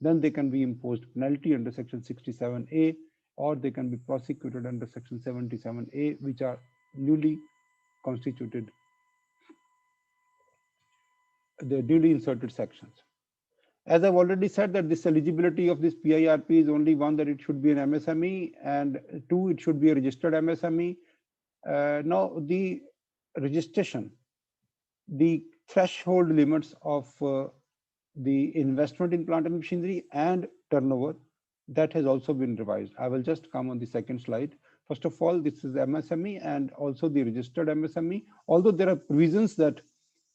then they can be imposed penalty under section 67A, or they can be prosecuted under section 77A, which are newly constituted, the newly inserted sections. As I've already said, that this eligibility of this PIRP is only one, that it should be an MSME, and two, it should be a registered MSME. Now, the registration, the threshold limits of the investment in plant and machinery and turnover, that has also been revised. I will just come on the second slide First of all, this is MSME and also the registered MSME, although there are provisions that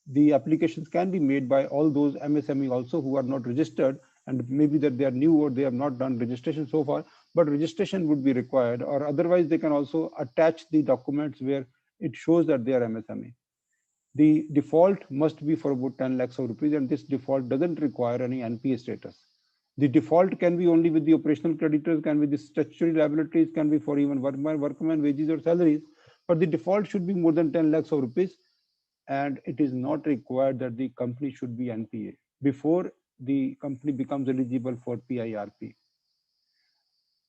the applications can be made by all those MSME also who are not registered, and maybe that they are new or they have not done registration so far, but registration would be required, or otherwise they can also attach the documents where it shows that they are MSME. The default must be for about 10 lakhs of rupees, and this default doesn't require any NPA status. The default can be only with the operational creditors, can be the statutory liabilities, can be for even workman wages or salaries, but the default should be more than 10 lakhs of rupees, and it is not required that the company should be NPA before the company becomes eligible for PIRP.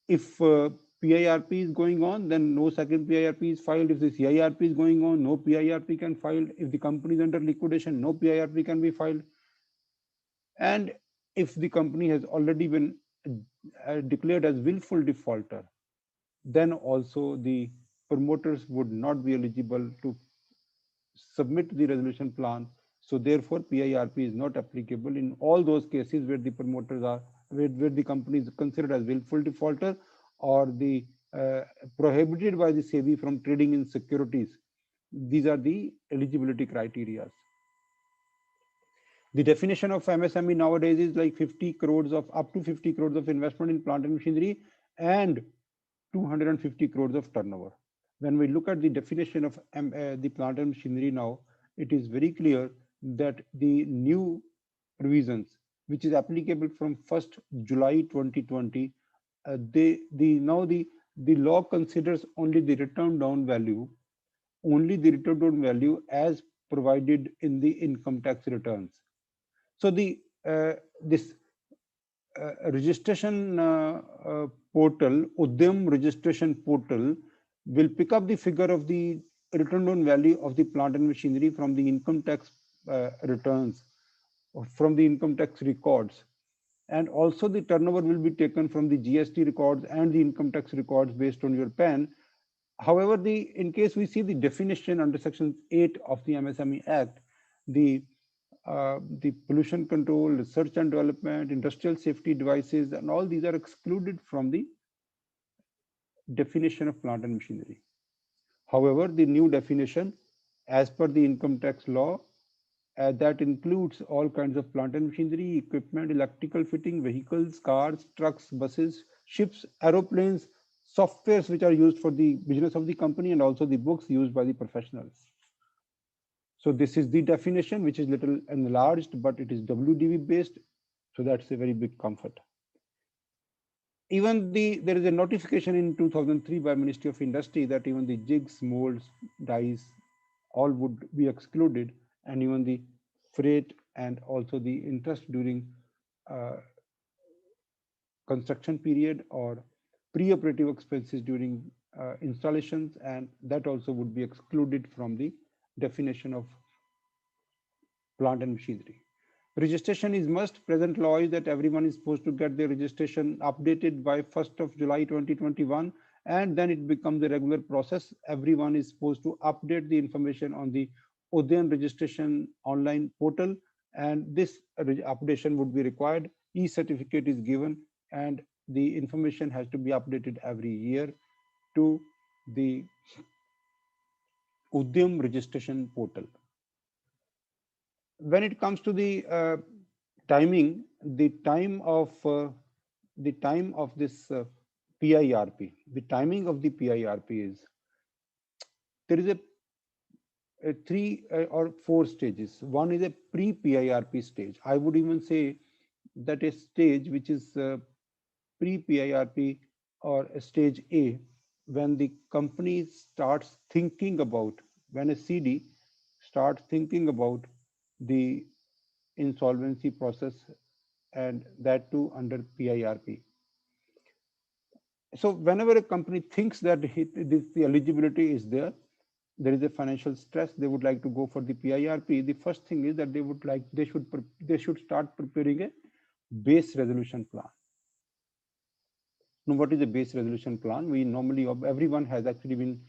If PIRP is going on, then no second PIRP is filed. If the CIRP is going on, no PIRP can file. If the company is under liquidation, no PIRP can be filed. And if the company has already been declared as willful defaulter, then also the promoters would not be eligible to submit the resolution plan. So therefore, PIRP is not applicable in all those cases where the promoters are, where the company is considered as willful defaulter, or the prohibited by the SEBI from trading in securities. These are the eligibility criteria. The definition of MSME nowadays is like 50 crores of up to 50 crores of investment in plant and machinery and 250 crores of turnover. When we look at the definition of the plant and machinery now, it is very clear that the new provisions, which is applicable from 1st July 2020, the law considers only the return down value, as provided in the income tax returns. So the this registration portal, Udyam registration portal, will pick up the figure of the return on value of the plant and machinery from the income tax returns, or from the income tax records. And also the turnover will be taken from the GST records and the income tax records based on your PAN. However, in case we see the definition under Section 8 of the MSME Act, the pollution control, research and development, industrial safety devices, and all these are excluded from the definition of plant and machinery. However, the new definition, as per the income tax law, that includes all kinds of plant and machinery, equipment, electrical fitting, vehicles, cars, trucks, buses, ships, aeroplanes, softwares which are used for the business of the company, and also the books used by the professionals. So this is the definition, which is little enlarged, but it is WDV based. So that's a very big comfort. Even there is a notification in 2003 by Ministry of Industry that even the jigs, molds, dies, all would be excluded, and even the freight and also the interest during construction period or pre-operative expenses during installations, and that also would be excluded from the definition of plant and machinery. Registration is must. Present law is that everyone is supposed to get their registration updated by 1st of July 2021, and then it becomes a regular process. Everyone is supposed to update the information on the Udyam registration online portal, and this updation would be required. E-certificate is given, and the information has to be updated every year to the Udyam registration portal. When it comes to the timing, the time of this PIRP, the timing of the PIRP is, there is a 3 or 4 stages. One is a pre-PIRP stage. I would even say that a stage which is pre-PIRP or a stage A, when the company starts thinking about, when a CD starts thinking about the insolvency process, and that too under PIRP. So whenever a company thinks that the eligibility is there is a financial stress, they would like to go for the PIRP. The first thing is that they should start preparing a base resolution plan. Now, what is a base resolution plan? We normally, everyone has actually been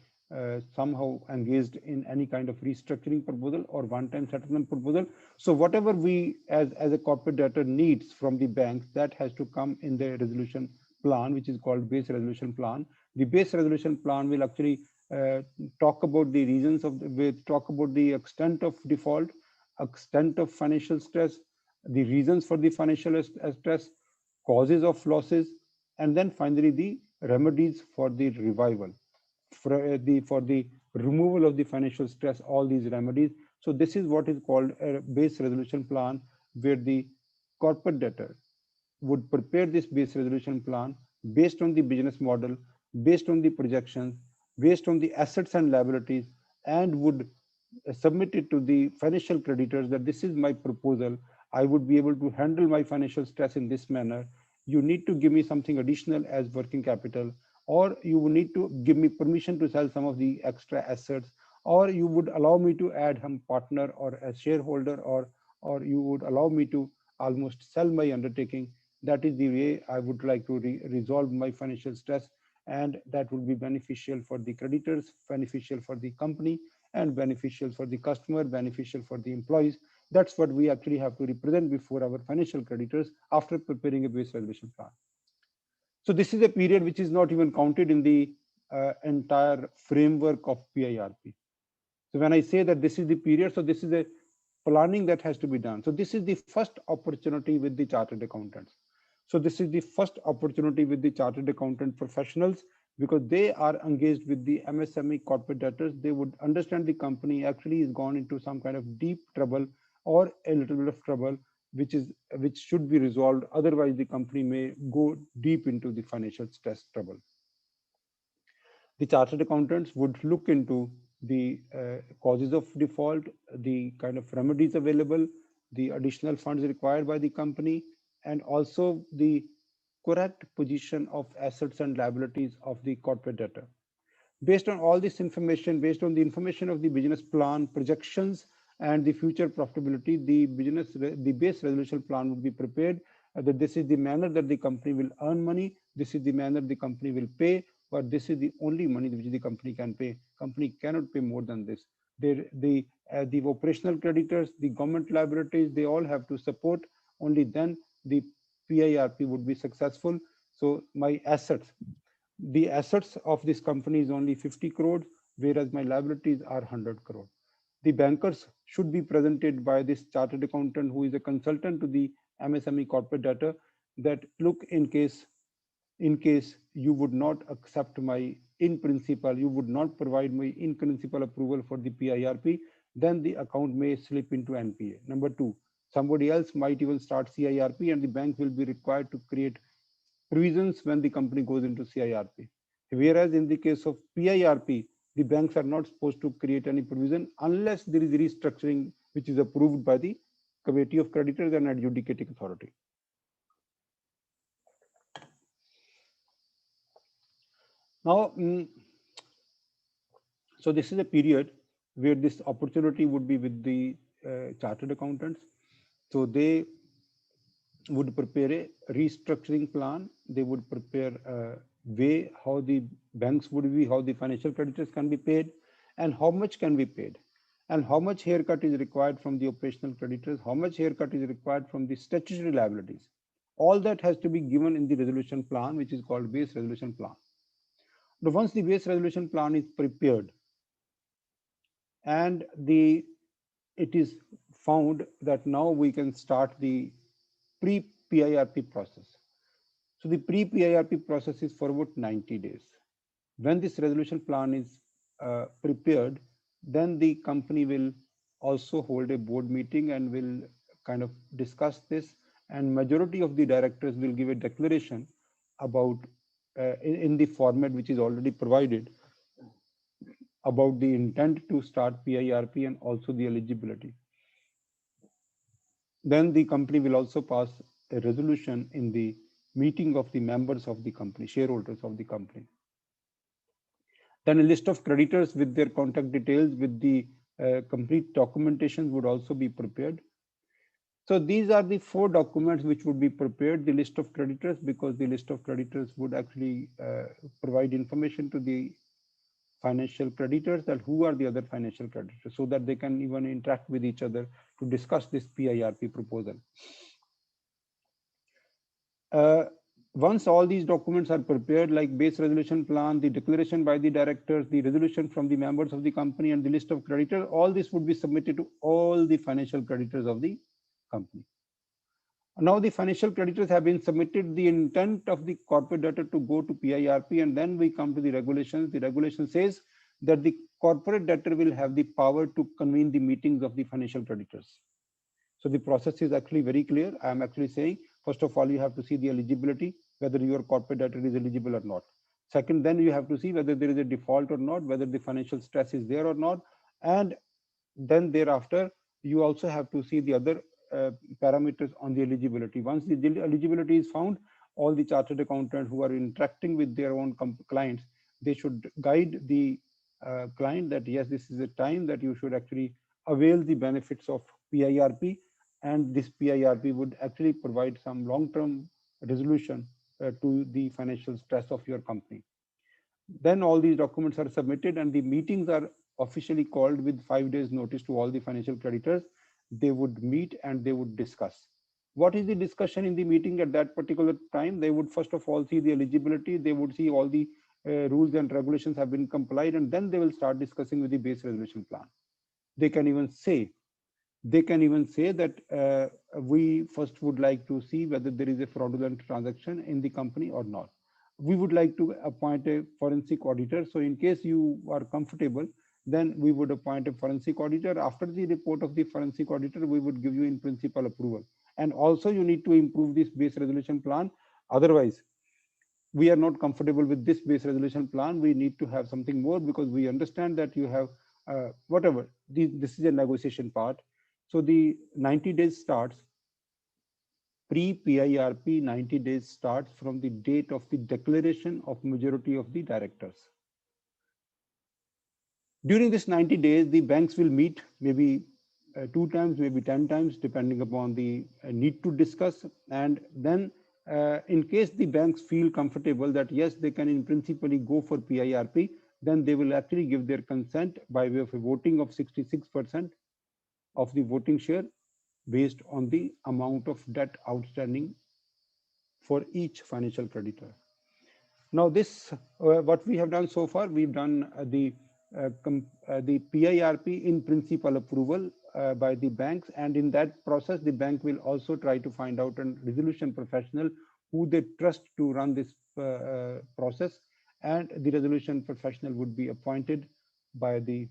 somehow engaged in any kind of restructuring proposal or one-time settlement proposal. So whatever we as a corporate debtor needs from the banks, that has to come in the resolution plan, which is called base resolution plan. The base resolution plan will actually talk about the reasons of talk about the extent of default, extent of financial stress, the reasons for the financial stress, causes of losses, and then finally the remedies for the revival, for the removal of the financial stress, all these remedies. So this is what is called a base resolution plan, where the corporate debtor would prepare this base resolution plan based on the business model, based on the projections, based on the assets and liabilities, and would submit it to the financial creditors that this is my proposal. I would be able to handle my financial stress in this manner. You need to give me something additional as working capital, or you would need to give me permission to sell some of the extra assets, or you would allow me to add some partner or a shareholder, or you would allow me to almost sell my undertaking. That is the way I would like to resolve my financial stress, and that would be beneficial for the creditors, beneficial for the company, and beneficial for the customer, beneficial for the employees. That's what we actually have to represent before our financial creditors after preparing a base resolution plan. So this is a period which is not even counted in the entire framework of PIRP. So when I say that this is the period, so this is a planning that has to be done. So this is the first opportunity with the chartered accountants. So this is the first opportunity with the chartered accountant professionals, because they are engaged with the MSME corporate debtors. They would understand the company actually is gone into some kind of deep trouble or a little bit of trouble, which should be resolved. Otherwise, the company may go deep into the financial stress trouble. The chartered accountants would look into the causes of default, the kind of remedies available, the additional funds required by the company, and also the correct position of assets and liabilities of the corporate debtor. Based on all this information, based on the information of the business plan, projections, and the future profitability, the base resolution plan would be prepared, that this is the manner that the company will earn money, this is the manner the company will pay, but this is the only money which the company can pay. Company cannot pay more than this. The operational creditors, the government liabilities, they all have to support. Only then the PIRP would be successful. So my assets, the assets of this company is only 50 crores, whereas my liabilities are 100 crore. The bankers should be presented by this chartered accountant who is a consultant to the MSME corporate debtor, that look, in case you would not accept my in principle, you would not provide my in principle approval for the PIRP, then the account may slip into NPA. Number two, somebody else might even start CIRP, and the bank will be required to create provisions when the company goes into CIRP. Whereas in the case of PIRP, the banks are not supposed to create any provision unless there is restructuring which is approved by the Committee of Creditors and Adjudicating Authority. Now, so this is a period where this opportunity would be with the chartered accountants. So they would prepare a restructuring plan. They would prepare a way how the banks would be, how the financial creditors can be paid, and how much can be paid, and how much haircut is required from the operational creditors, how much haircut is required from the statutory liabilities. All that has to be given in the resolution plan, which is called base resolution plan. Now, once the base resolution plan is prepared and it is found that now we can start the pre-PIRP process. So the pre-PIRP process is for about 90 days. When this resolution plan is prepared, then the company will also hold a board meeting and will kind of discuss this, and majority of the directors will give a declaration about in the format which is already provided about the intent to start PIRP and also the eligibility. Then the company will also pass a resolution in the meeting of the members of the company, shareholders of the company. Then a list of creditors with their contact details, with the complete documentation would also be prepared. So these are the 4 documents which would be prepared: the list of creditors, because the list of creditors would actually provide information to the financial creditors that who are the other financial creditors, so that they can even interact with each other to discuss this PIRP proposal. Once all these documents are prepared, like base resolution plan, the declaration by the directors, the resolution from the members of the company, and the list of creditors, all this would be submitted to all the financial creditors of the company. Now the financial creditors have been submitted the intent of the corporate debtor to go to PIRP, and then we come to the regulations. The regulation says that the corporate debtor will have the power to convene the meetings of the financial creditors. So the process is actually very clear. I am actually saying, first of all, you have to see the eligibility, whether your corporate debtor is eligible or not. Second, then you have to see whether there is a default or not, whether the financial stress is there or not. And then thereafter, you also have to see the other parameters on the eligibility. Once the eligibility is found, all the chartered accountants who are interacting with their own clients, they should guide the client that yes, this is a time that you should actually avail the benefits of PIRP, and this PIRP would actually provide some long-term resolution to the financial stress of your company. Then all these documents are submitted and the meetings are officially called with 5 days notice to all the financial creditors. They would meet and they would discuss. What is the discussion in the meeting at that particular time? They would first of all see the eligibility, they would see all the rules and regulations have been complied, and then they will start discussing with the base resolution plan. They can even say that we first would like to see whether there is a fraudulent transaction in the company or not. We would like to appoint a forensic auditor. So in case you are comfortable, then we would appoint a forensic auditor. After the report of the forensic auditor, we would give you in principle approval. And also you need to improve this base resolution plan. Otherwise, we are not comfortable with this base resolution plan. We need to have something more, because we understand that you have whatever. This is a negotiation part. So the 90 days starts, pre-PIRP 90 days starts from the date of the declaration of majority of the directors. During this 90 days, the banks will meet maybe 2 times, maybe 10 times, depending upon the need to discuss. And then in case the banks feel comfortable that yes, they can in principle go for PIRP, then they will actually give their consent by way of a voting of 66% of the voting share based on the amount of debt outstanding for each financial creditor. Now this, what we have done so far, we've done the PIRP in principle approval by the banks, and in that process, the bank will also try to find out a resolution professional who they trust to run this process, and the resolution professional would be appointed by the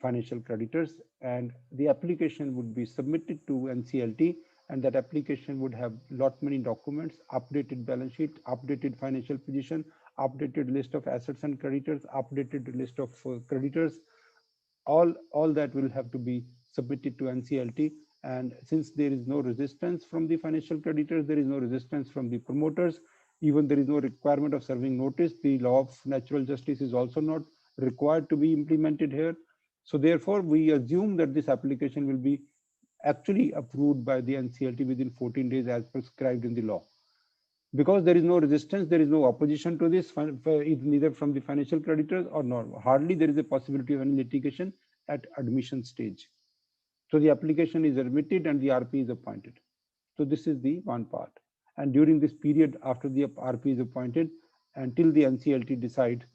financial creditors, and the application would be submitted to NCLT, and that application would have lot many documents, updated balance sheet, updated financial position, updated list of assets and creditors, updated list of creditors. All that will have to be submitted to NCLT. And since there is no resistance from the financial creditors, there is no resistance from the promoters, even there is no requirement of serving notice, the law of natural justice is also not required to be implemented here. So therefore, we assume that this application will be actually approved by the NCLT within 14 days as prescribed in the law. Because there is no resistance, there is no opposition to this, neither from the financial creditors or not. Hardly there is a possibility of any litigation at admission stage. So the application is admitted and the RP is appointed. So this is the one part. And during this period after the RP is appointed, until the NCLT decides,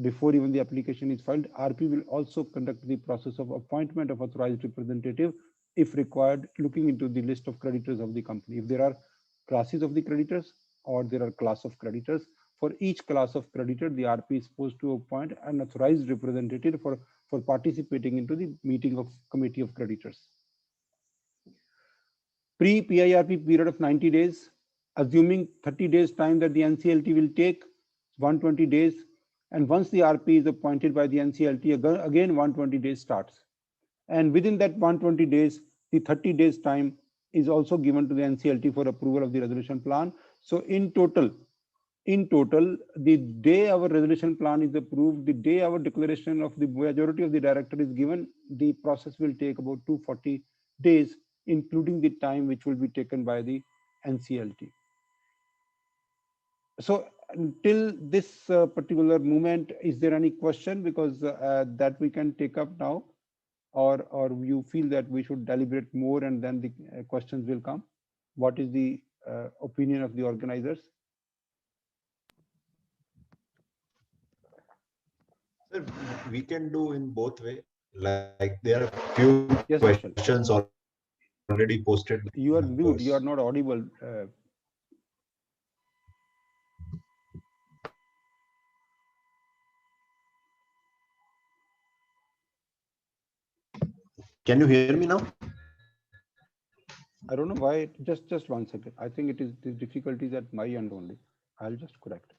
before even the application is filed, RP will also conduct the process of appointment of authorized representative, if required, looking into the list of creditors of the company. If there are classes of the creditors or there are class of creditors, for each class of creditor, the RP is supposed to appoint an authorized representative for participating into the meeting of committee of creditors. Pre-PIRP period of 90 days, assuming 30 days time that the NCLT will take, 120 days. And once the RP is appointed by the NCLT, again 120 days starts. And within that 120 days, the 30 days time is also given to the NCLT for approval of the resolution plan. So in total, the day our resolution plan is approved, the day our declaration of the majority of the director is given, the process will take about 240 days, including the time which will be taken by the NCLT. So until this particular moment, is there any question? Because that we can take up now, or you feel that we should deliberate more and then the questions will come? What is the opinion of the organizers? Sir, we can do in both way. Like there are few Yes, questions Kushal. already posted by You are members. mute. You are not audible. Can you hear me now? I don't know why. Just 1 second. I think it is the difficulties at my end only. I'll just correct.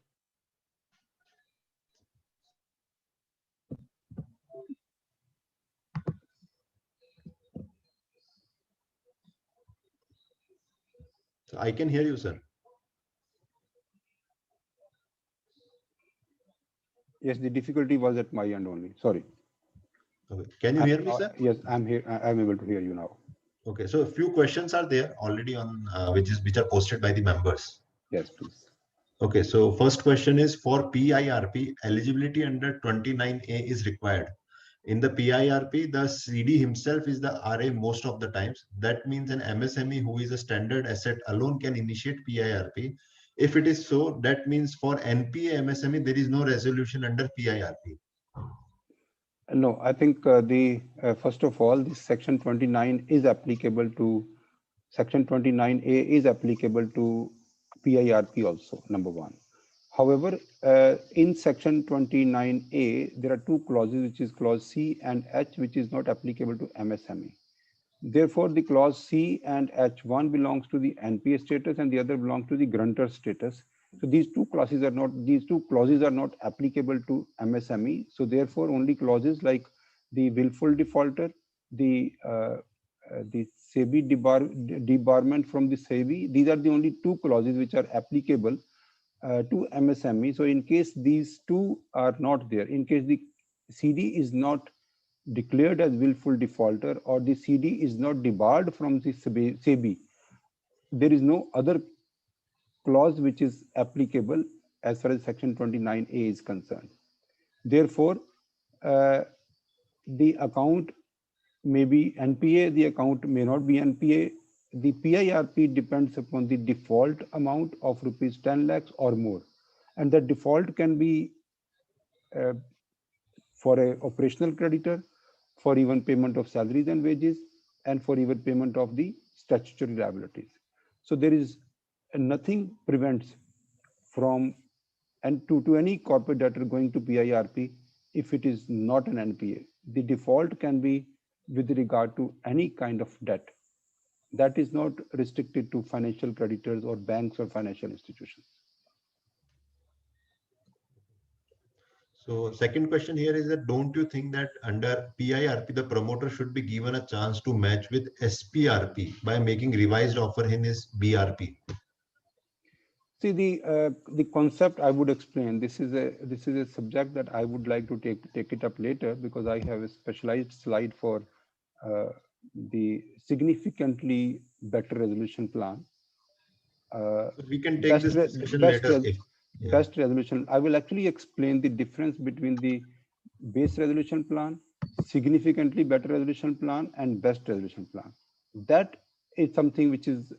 So I can hear you, sir. Yes, the difficulty was at my end only. Sorry. Okay. Can you hear me, sir? Yes, I'm here. I'm able to hear you now. Okay. So a few questions are there already on which are posted by the members. Yes, please. Okay. So first question is for PIRP, eligibility under 29A is required. In the PIRP, the CD himself is the RA most of the times. That means an MSME who is a standard asset alone can initiate PIRP. If it is so, that means for NPA MSME, there is no resolution under PIRP. No, I think first of all, this section 29 is applicable to section 29A is applicable to PIRP also, number one. However, in section 29A, there are two clauses, which is clause C and H, which is not applicable to MSME. Therefore, the clause C and H, one belongs to the NPA status and the other belongs to the grantor status. So these two clauses are not applicable to MSME. So therefore, only clauses like the willful defaulter, the SEBI debarment from the SEBI, these are the only two clauses which are applicable to MSME. So in case these two are not there, in case the CD is not declared as willful defaulter or the CD is not debarred from the SEBI, there is no other clause which is applicable as far as section 29A is concerned. Therefore, the account may be NPA, the account may not be NPA. The PIRP depends upon the default amount of rupees 10 lakhs or more. And the default can be for a operational creditor, for even payment of salaries and wages, and for even payment of the statutory liabilities. So there is nothing prevents from and to any corporate debtor going to PIRP if it is not an NPA. The default can be with regard to any kind of debt. That is not restricted to financial creditors or banks or financial institutions. So second question here is that don't you think that under PIRP, the promoter should be given a chance to match with SPRP by making revised offer in his BRP? See, the concept I would explain. This is a subject that I would like to take it up later, because I have a specialized slide for the significantly better resolution plan. So we can take this discussion later. Best resolution. I will actually explain the difference between the base resolution plan, significantly better resolution plan, and best resolution plan. That is something which is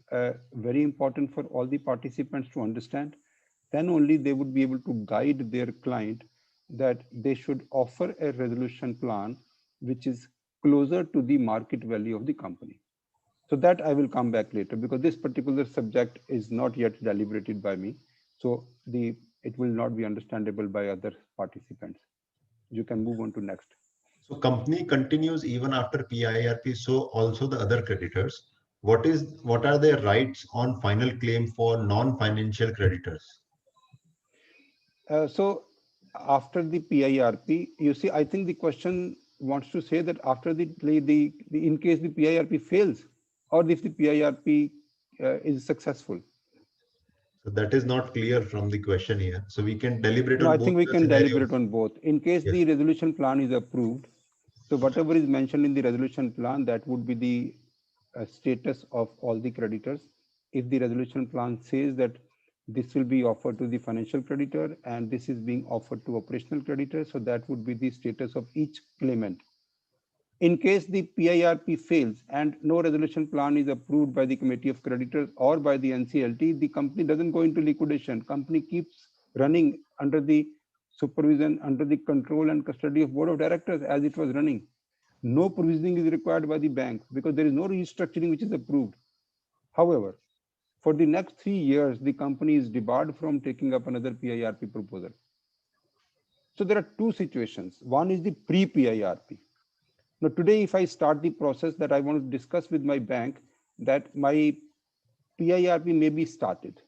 very important for all the participants to understand. Then only they would be able to guide their client that they should offer a resolution plan which is closer to the market value of the company. So that I will come back later, because this particular subject is not yet deliberated by me. So it will not be understandable by other participants. You can move on to next. So company continues even after PIRP. So also the other creditors. What are their rights on final claim for non-financial creditors? So after the PIRP, you see, I think the question wants to say that after the in case the PIRP fails, or if the PIRP is successful. So that is not clear from the question here. So we can deliberate No, on I both think we the can scenarios. deliberate on both. In case the resolution plan is approved, so whatever is mentioned in the resolution plan, that would be the status of all the creditors. If the resolution plan says that this will be offered to the financial creditor and this is being offered to operational creditor, so that would be the status of each claimant. In case the PIRP fails and no resolution plan is approved by the Committee of Creditors or by the NCLT, the company doesn't go into liquidation. Company keeps running under the supervision, under the control and custody of Board of Directors as it was running. No provisioning is required by the bank because there is no restructuring which is approved. However, for the next 3 years, the company is debarred from taking up another PIRP proposal. So there are two situations. One is the pre-PIRP. Now, today, if I start the process that I want to discuss with my bank, that my PIRP may be started.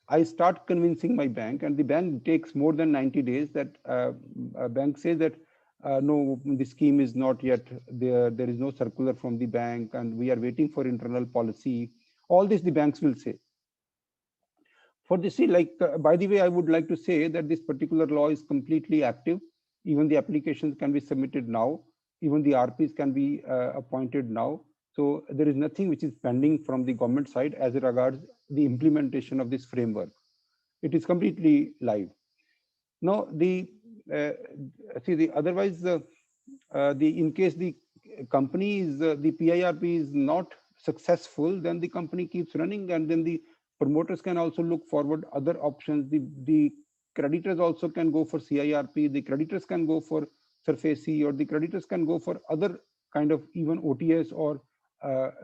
I start convincing my bank, and the bank takes more than 90 days. That a bank says that no, the scheme is not yet there. There is no circular from the bank, and we are waiting for internal policy. All this the banks will say. For this, by the way, I would like to say that this particular law is completely active. Even the applications can be submitted now. Even the RPs can be appointed now. So there is nothing which is pending from the government side as regards the implementation of this framework. It is completely live. Now, otherwise, in case the company is the PIRP is not successful, then the company keeps running, and then the promoters can also look forward other options. The creditors also can go for CIRP. The creditors can go for SURFACE, or the creditors can go for other kind of even OTS or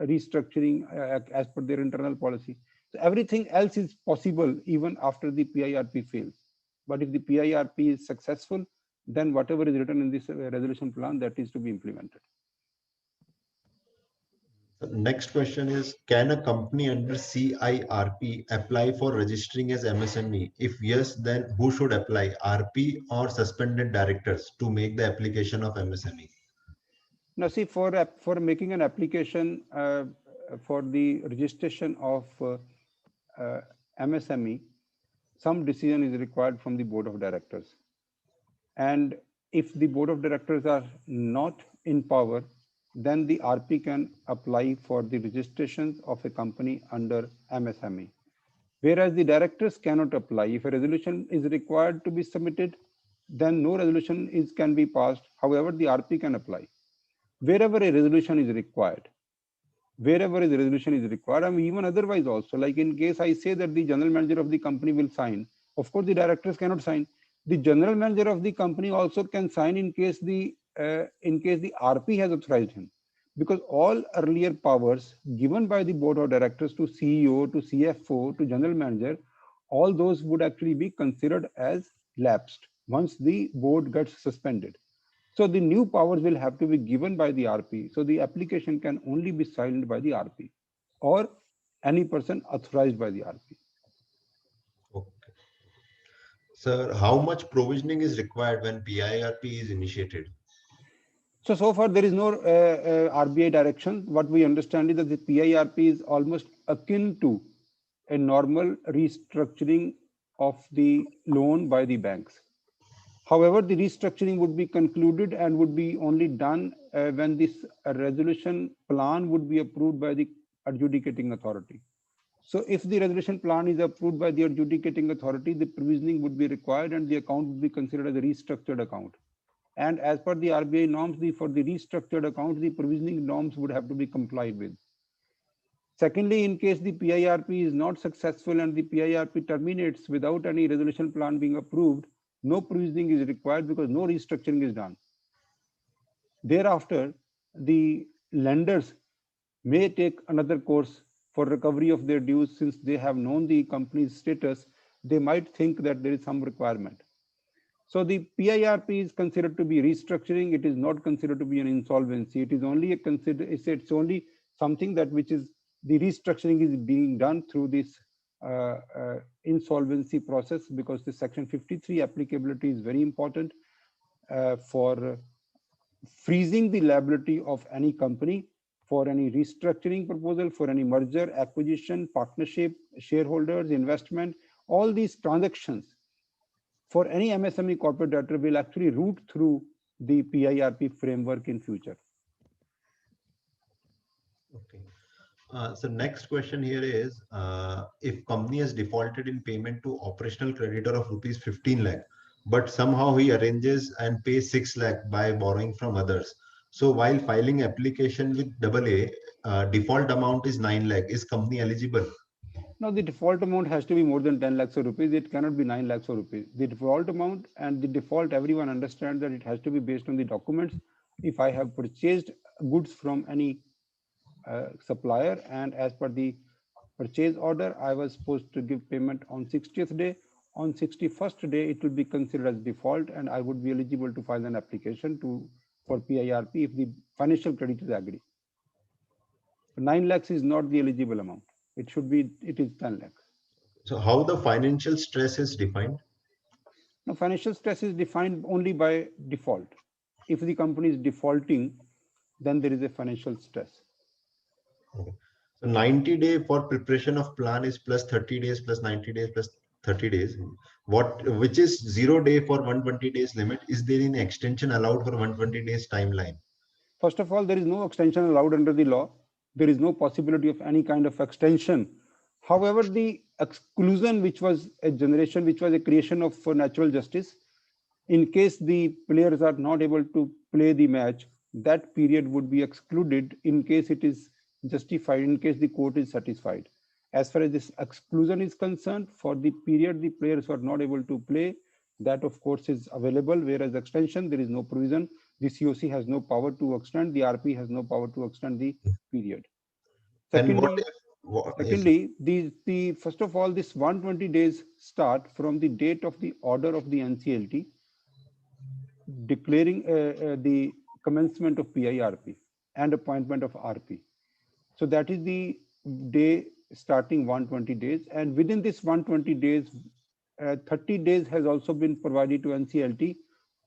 restructuring as per their internal policy. So everything else is possible even after the PIRP fails. But if the PIRP is successful, then whatever is written in this resolution plan, that is to be implemented. The next question is, can a company under CIRP apply for registering as MSME? If yes, then who should apply, RP or suspended directors, to make the application of MSME? Now, see, for making an application for the registration of MSME, some decision is required from the Board of Directors. And if the Board of Directors are not in power, then the RP can apply for the registrations of a company under MSME. Whereas the directors cannot apply. If a resolution is required to be submitted, then no resolution can be passed. However, the RP can apply. Wherever a resolution is required, I mean, even otherwise also, like in case I say that the general manager of the company will sign, of course the directors cannot sign. The general manager of the company also can sign in case the RP has authorized him, because all earlier powers given by the Board of Directors to CEO, to CFO, to general manager, all those would actually be considered as lapsed once the board gets suspended. So the new powers will have to be given by the RP. So the application can only be signed by the RP or any person authorized by the RP. Okay. Sir, how much provisioning is required when PIRP is initiated? So far there is no RBI direction. What we understand is that the PIRP is almost akin to a normal restructuring of the loan by the banks. However, the restructuring would be concluded and would be only done when this resolution plan would be approved by the adjudicating authority. So if the resolution plan is approved by the adjudicating authority, the provisioning would be required and the account would be considered as a restructured account. And as per the RBI norms, for the restructured account, the provisioning norms would have to be complied with. Secondly, in case the PIRP is not successful and the PIRP terminates without any resolution plan being approved, no provisioning is required because no restructuring is done. Thereafter, the lenders may take another course for recovery of their dues. Since they have known the company's status, they might think that there is some requirement. So the PIRP is considered to be restructuring. It is not considered to be an insolvency. It is only it's only something that which is the restructuring is being done through this insolvency process, because the section 53 applicability is very important for freezing the liability of any company for any restructuring proposal, for any merger, acquisition, partnership, shareholders, investment. All these transactions for any MSME corporate debtor will actually route through the PIRP framework in future. Okay. So next question here is, if company has defaulted in payment to operational creditor of rupees 15 lakh, but somehow he arranges and pays 6 lakh by borrowing from others, So while filing application with AA, default amount is 9 lakh. Is company eligible? Now the default amount has to be more than 10 lakhs of rupees. It cannot be 9 lakhs of rupees. The default amount and the default, everyone understands that it has to be based on the documents. If I have purchased goods from any supplier, and as per the purchase order, I was supposed to give payment on 60th day. On 61st day, it will be considered as default, and I would be eligible to file an application for PIRP if the financial creditors agree. 9 lakhs is not the eligible amount. It is 10 lakhs. So how the financial stress is defined? Now, financial stress is defined only by default. If the company is defaulting, then there is a financial stress. Okay. So 90-day for preparation of plan is plus 30 days plus 90 days plus 30 days. Which is 0 day for 120 days limit? Is there any extension allowed for 120 days timeline? First of all, there is no extension allowed under the law. There is no possibility of any kind of extension. However, the exclusion, which was a creation of natural justice, in case the players are not able to play the match, that period would be excluded in case it is justified, in case the court is satisfied. As far as this exclusion is concerned, for the period the players were not able to play, that of course is available, whereas extension, there is no provision. The COC has no power to extend, the RP has no power to extend the period. Secondly, the first of all, this 120 days start from the date of the order of the NCLT declaring the commencement of PIRP and appointment of RP. So that is the day starting 120 days, and within this 120 days, 30 days has also been provided to NCLT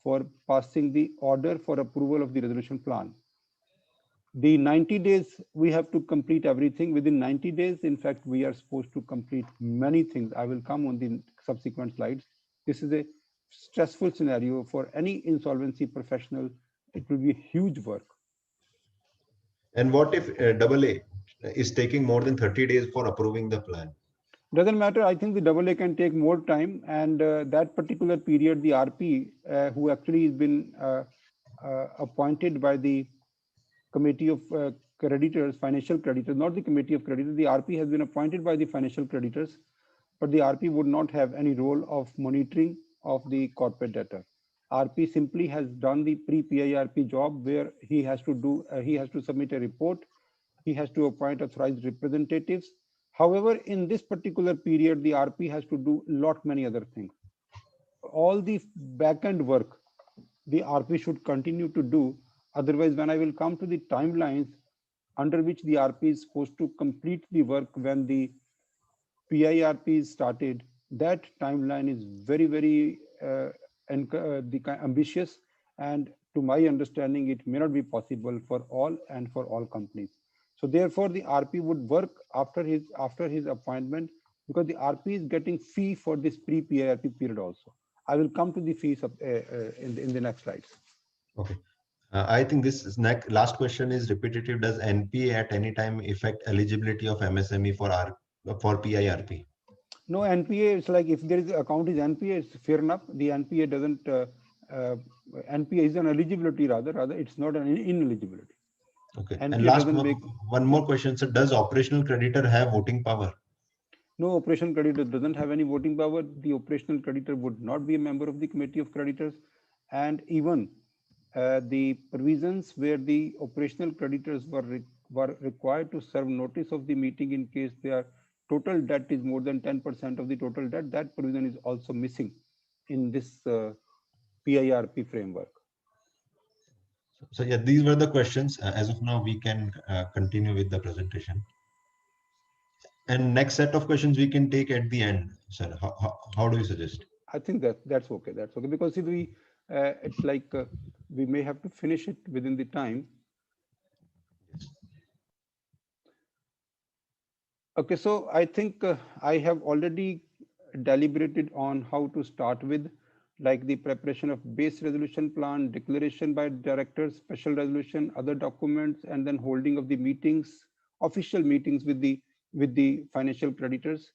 for passing the order for approval of the resolution plan. The 90 days, we have to complete everything within 90 days. In fact, we are supposed to complete many things. I will come on the subsequent slides. This is a stressful scenario for any insolvency professional. It will be huge work. And what if AA is taking more than 30 days for approving the plan? Doesn't matter. I think the AA can take more time, and that particular period, the RP, who actually has been appointed by the Committee of Creditors, Financial Creditors, not the Committee of Creditors. The RP has been appointed by the Financial Creditors, but the RP would not have any role of monitoring of the corporate debtor. RP simply has done the pre-PIRP job where he has to submit a report. He has to appoint authorized representatives. However, in this particular period, the RP has to do many other things. All the back-end work, the RP should continue to do. Otherwise, when I will come to the timelines under which the RP is supposed to complete the work when the PIRP is started, that timeline is very, very ambitious, and to my understanding, it may not be possible for all companies. So therefore, the RP would work after his appointment, because the RP is getting fee for this pre-PIRP period also. I will come to the fees in the next slides. Okay. I think this last question is repetitive. Does NPA at any time affect eligibility of MSME for PIRP? No, NPA is like, if there is account is NPA, it's fair enough. The NPA doesn't. NPA is an eligibility rather it's not an ineligibility. Okay. NPA and last one more question. So does operational creditor have voting power? No, operational creditor doesn't have any voting power. The operational creditor would not be a member of the Committee of Creditors, and even the provisions where the operational creditors were required to serve notice of the meeting in case their total debt is more than 10% of the total debt, that provision is also missing in this PIRP framework. So yeah, these were the questions. As of now, we can continue with the presentation. And next set of questions we can take at the end, sir. How do you suggest? I think that's okay. That's okay, because if we it's like we may have to finish it within the time. Okay, so I think I have already deliberated on how to start with, like the preparation of base resolution plan, declaration by directors, special resolution, other documents, and then holding of the meetings, official meetings with the financial creditors.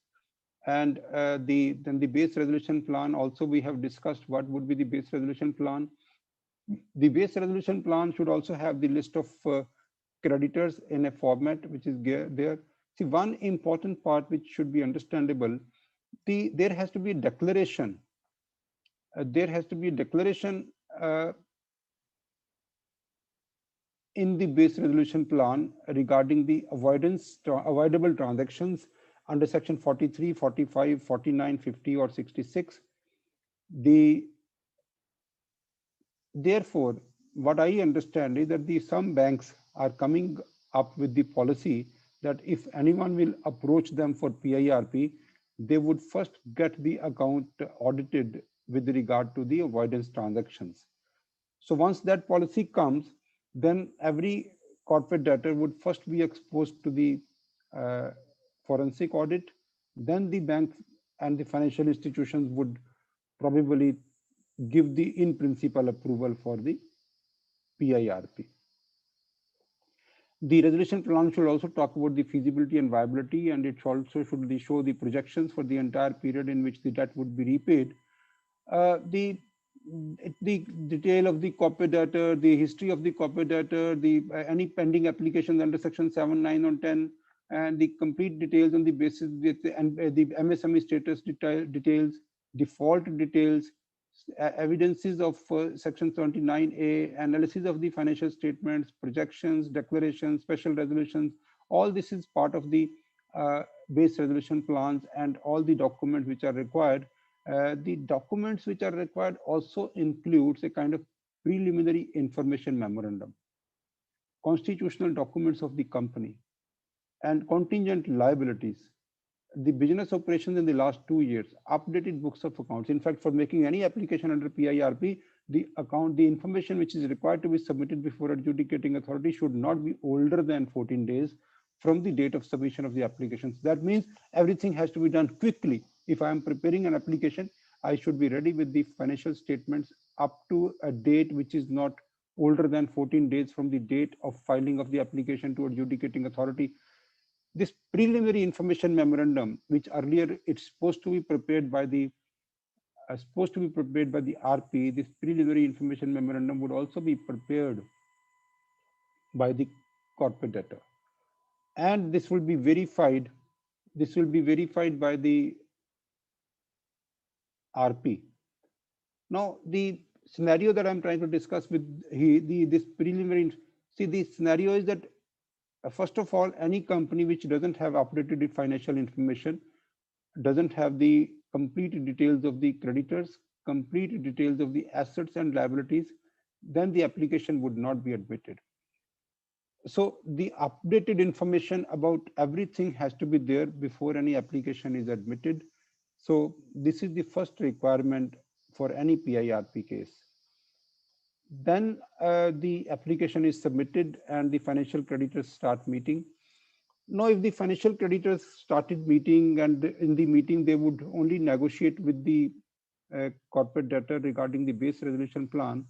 And then the base resolution plan, also we have discussed what would be the base resolution plan. The base resolution plan should also have the list of creditors in a format which is there. See, one important part which should be understandable, there has to be a declaration. There has to be a declaration in the base resolution plan regarding the avoidable transactions under section 43, 45, 49, 50 or 66. Therefore, what I understand is that some banks are coming up with the policy that if anyone will approach them for PIRP, they would first get the account audited with regard to the avoidance transactions. So once that policy comes, then every corporate debtor would first be exposed to the forensic audit. Then the bank and the financial institutions would probably give the in principle approval for the PIRP. The resolution plan should also talk about the feasibility and viability, and it also should show the projections for the entire period in which the debt would be repaid. The detail of the corporate debtor, the history of the corporate debtor, the any pending applications under section 7, 9 or 10, and the complete details on the basis with the MSME status details, default details, evidences of section 29A, analysis of the financial statements, projections, declarations, special resolutions. All this is part of the base resolution plans and all the documents which are required. The documents which are required also includes a kind of preliminary information memorandum, constitutional documents of the company, and contingent liabilities, the business operations in the last 2 years, updated books of accounts. In fact, for making any application under PIRP, the information which is required to be submitted before adjudicating authority should not be older than 14 days from the date of submission of the applications. That means everything has to be done quickly. If I am preparing an application, I should be ready with the financial statements up to a date which is not older than 14 days from the date of filing of the application to adjudicating authority. This preliminary information memorandum, which earlier it's supposed to be prepared by the RP, this preliminary information memorandum would also be prepared by the corporate debtor, and this will be verified. This will be verified by the RP. Now, the scenario that I'm trying to discuss with this preliminary, see, the scenario is that first of all, any company which doesn't have updated financial information, doesn't have the complete details of the creditors, complete details of the assets and liabilities, then the application would not be admitted. So the updated information about everything has to be there before any application is admitted. So this is the first requirement for any PIRP case. Then the application is submitted and the financial creditors start meeting. Now, if the financial creditors started meeting, and in the meeting they would only negotiate with the corporate debtor regarding the base resolution plan,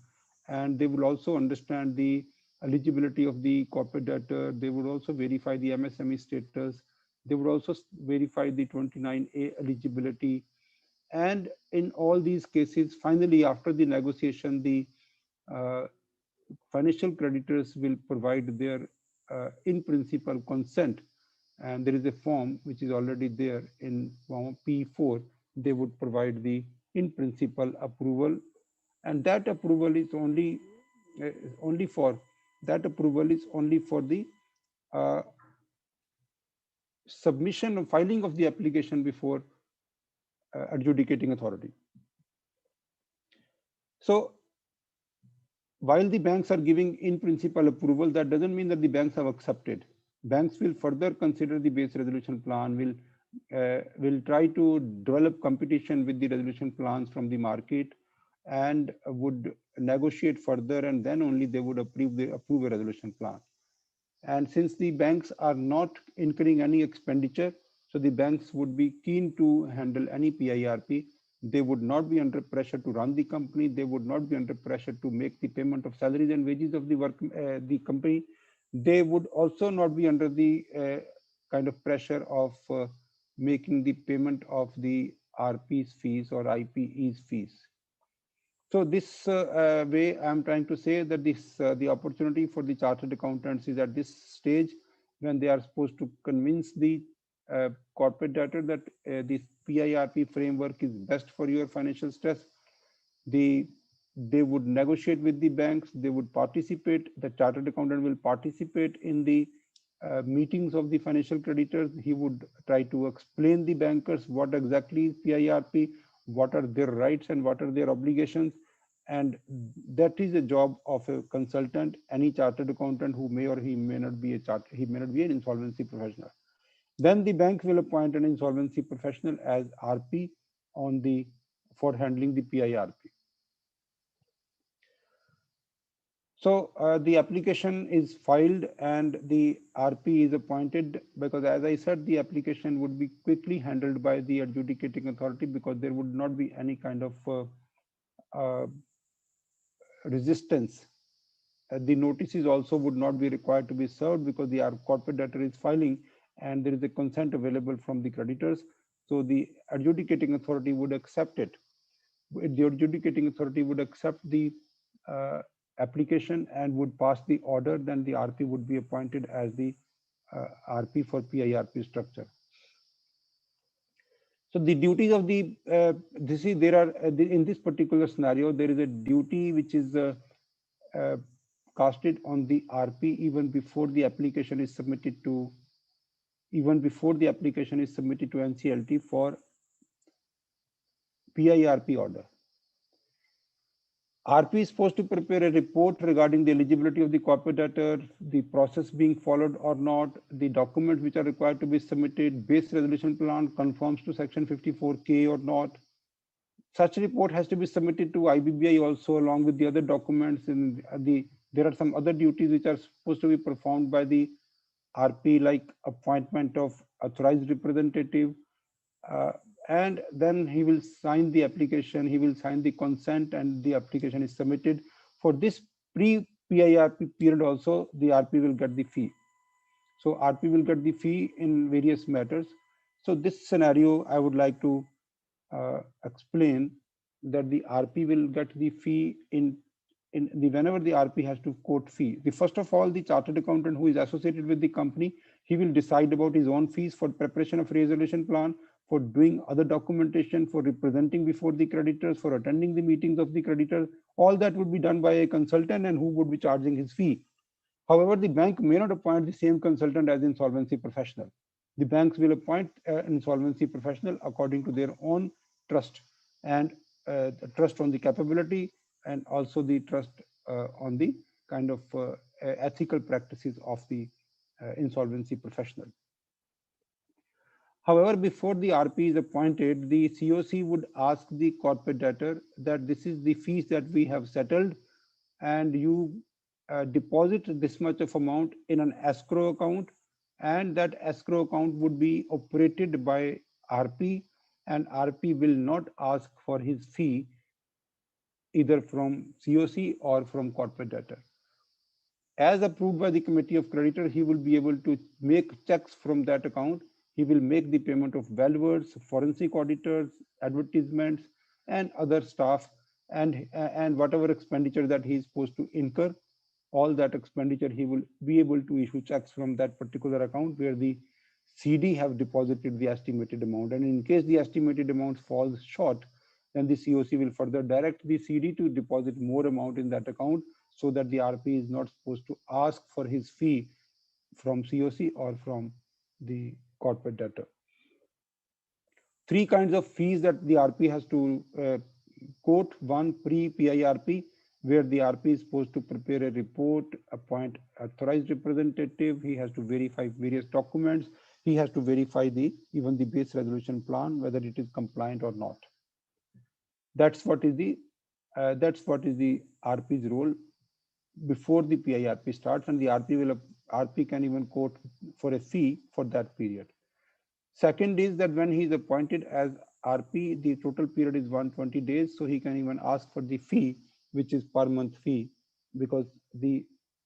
and they will also understand the eligibility of the corporate debtor. They would also verify the MSME status. They would also verify the 29A eligibility. And in all these cases, finally, after the negotiation, the financial creditors will provide their in principle consent, and there is a form which is already there in form P4. They would provide the in principle approval, and that approval is only for the submission or filing of the application before adjudicating authority. So while the banks are giving in principle approval, that doesn't mean that the banks have accepted. Banks will further consider the base resolution plan, will try to develop competition with the resolution plans from the market, and would negotiate further, and then only they would approve a resolution plan. And since the banks are not incurring any expenditure, so the banks would be keen to handle any PIRP. They would not be under pressure to run the company. They would not be under pressure to make the payment of salaries and wages of the company. They would also not be under the kind of pressure of making the payment of the RP's fees or IPE's fees. So this way, I'm trying to say that this the opportunity for the chartered accountants is at this stage when they are supposed to convince the corporate debtor that this PIRP framework is best for your financial stress. They would negotiate with the banks. They would participate. The chartered accountant will participate in the meetings of the financial creditors. He would try to explain the bankers what exactly is PIRP, what are their rights and what are their obligations. And that is a job of a consultant, any chartered accountant who may or he may not be an insolvency professional. Then the bank will appoint an insolvency professional as RP for handling the PIRP. So the application is filed and the RP is appointed, because as I said, the application would be quickly handled by the adjudicating authority, because there would not be any kind of resistance. The notices also would not be required to be served, because the corporate debtor is filing and there is a consent available from the creditors. So the adjudicating authority would accept it. The adjudicating authority would accept the application and would pass the order. Then the RP would be appointed as the RP for PIRP structure. So the duties of the in this particular scenario, there is a duty which is casted on the RP even before the application is submitted to NCLT for PIRP order. RP is supposed to prepare a report regarding the eligibility of the corporate debtor, the process being followed or not, the documents which are required to be submitted, base resolution plan conforms to section 54K or not. Such report has to be submitted to IBBI also, along with the other documents. And there are some other duties which are supposed to be performed by the RP, like appointment of authorized representative, and then he will sign the application, he will sign the consent, and the application is submitted. For this pre-PIRP period also, the RP will get the fee. So RP will get the fee in various matters. So this scenario, I would like to explain that the RP will get the fee whenever the RP has to quote fee. First of all, the chartered accountant who is associated with the company, he will decide about his own fees for preparation of resolution plan, for doing other documentation, for representing before the creditors, for attending the meetings of the creditor. All that would be done by a consultant, and who would be charging his fee. However, the bank may not appoint the same consultant as insolvency professional. The banks will appoint an insolvency professional according to their own trust, and the trust on the capability, and also the trust on the kind of ethical practices of the insolvency professional. However, before the RP is appointed, the COC would ask the corporate debtor that this is the fees that we have settled, and you deposit this much of amount in an escrow account, and that escrow account would be operated by RP, and RP will not ask for his fee either from COC or from corporate debtor. As approved by the committee of creditor, he will be able to make checks from that account. He will make the payment of valuers, forensic auditors, advertisements, and other staff, and whatever expenditure that he is supposed to incur, all that expenditure he will be able to issue checks from that particular account where the CD have deposited the estimated amount. And in case the estimated amount falls short, then the COC will further direct the CD to deposit more amount in that account, so that the RP is not supposed to ask for his fee from COC or from the corporate debtor. Three kinds of fees that the RP has to quote. One, pre-PIRP, where the RP is supposed to prepare a report, appoint authorized representative, he has to verify various documents, he has to verify even the base resolution plan, whether it is compliant or not. That's what is the RP's role before the PIRP starts, and the RP can even quote for a fee for that period. Second is that when he is appointed as RP, the total period is 120 days, so he can even ask for the fee, which is per month fee, because the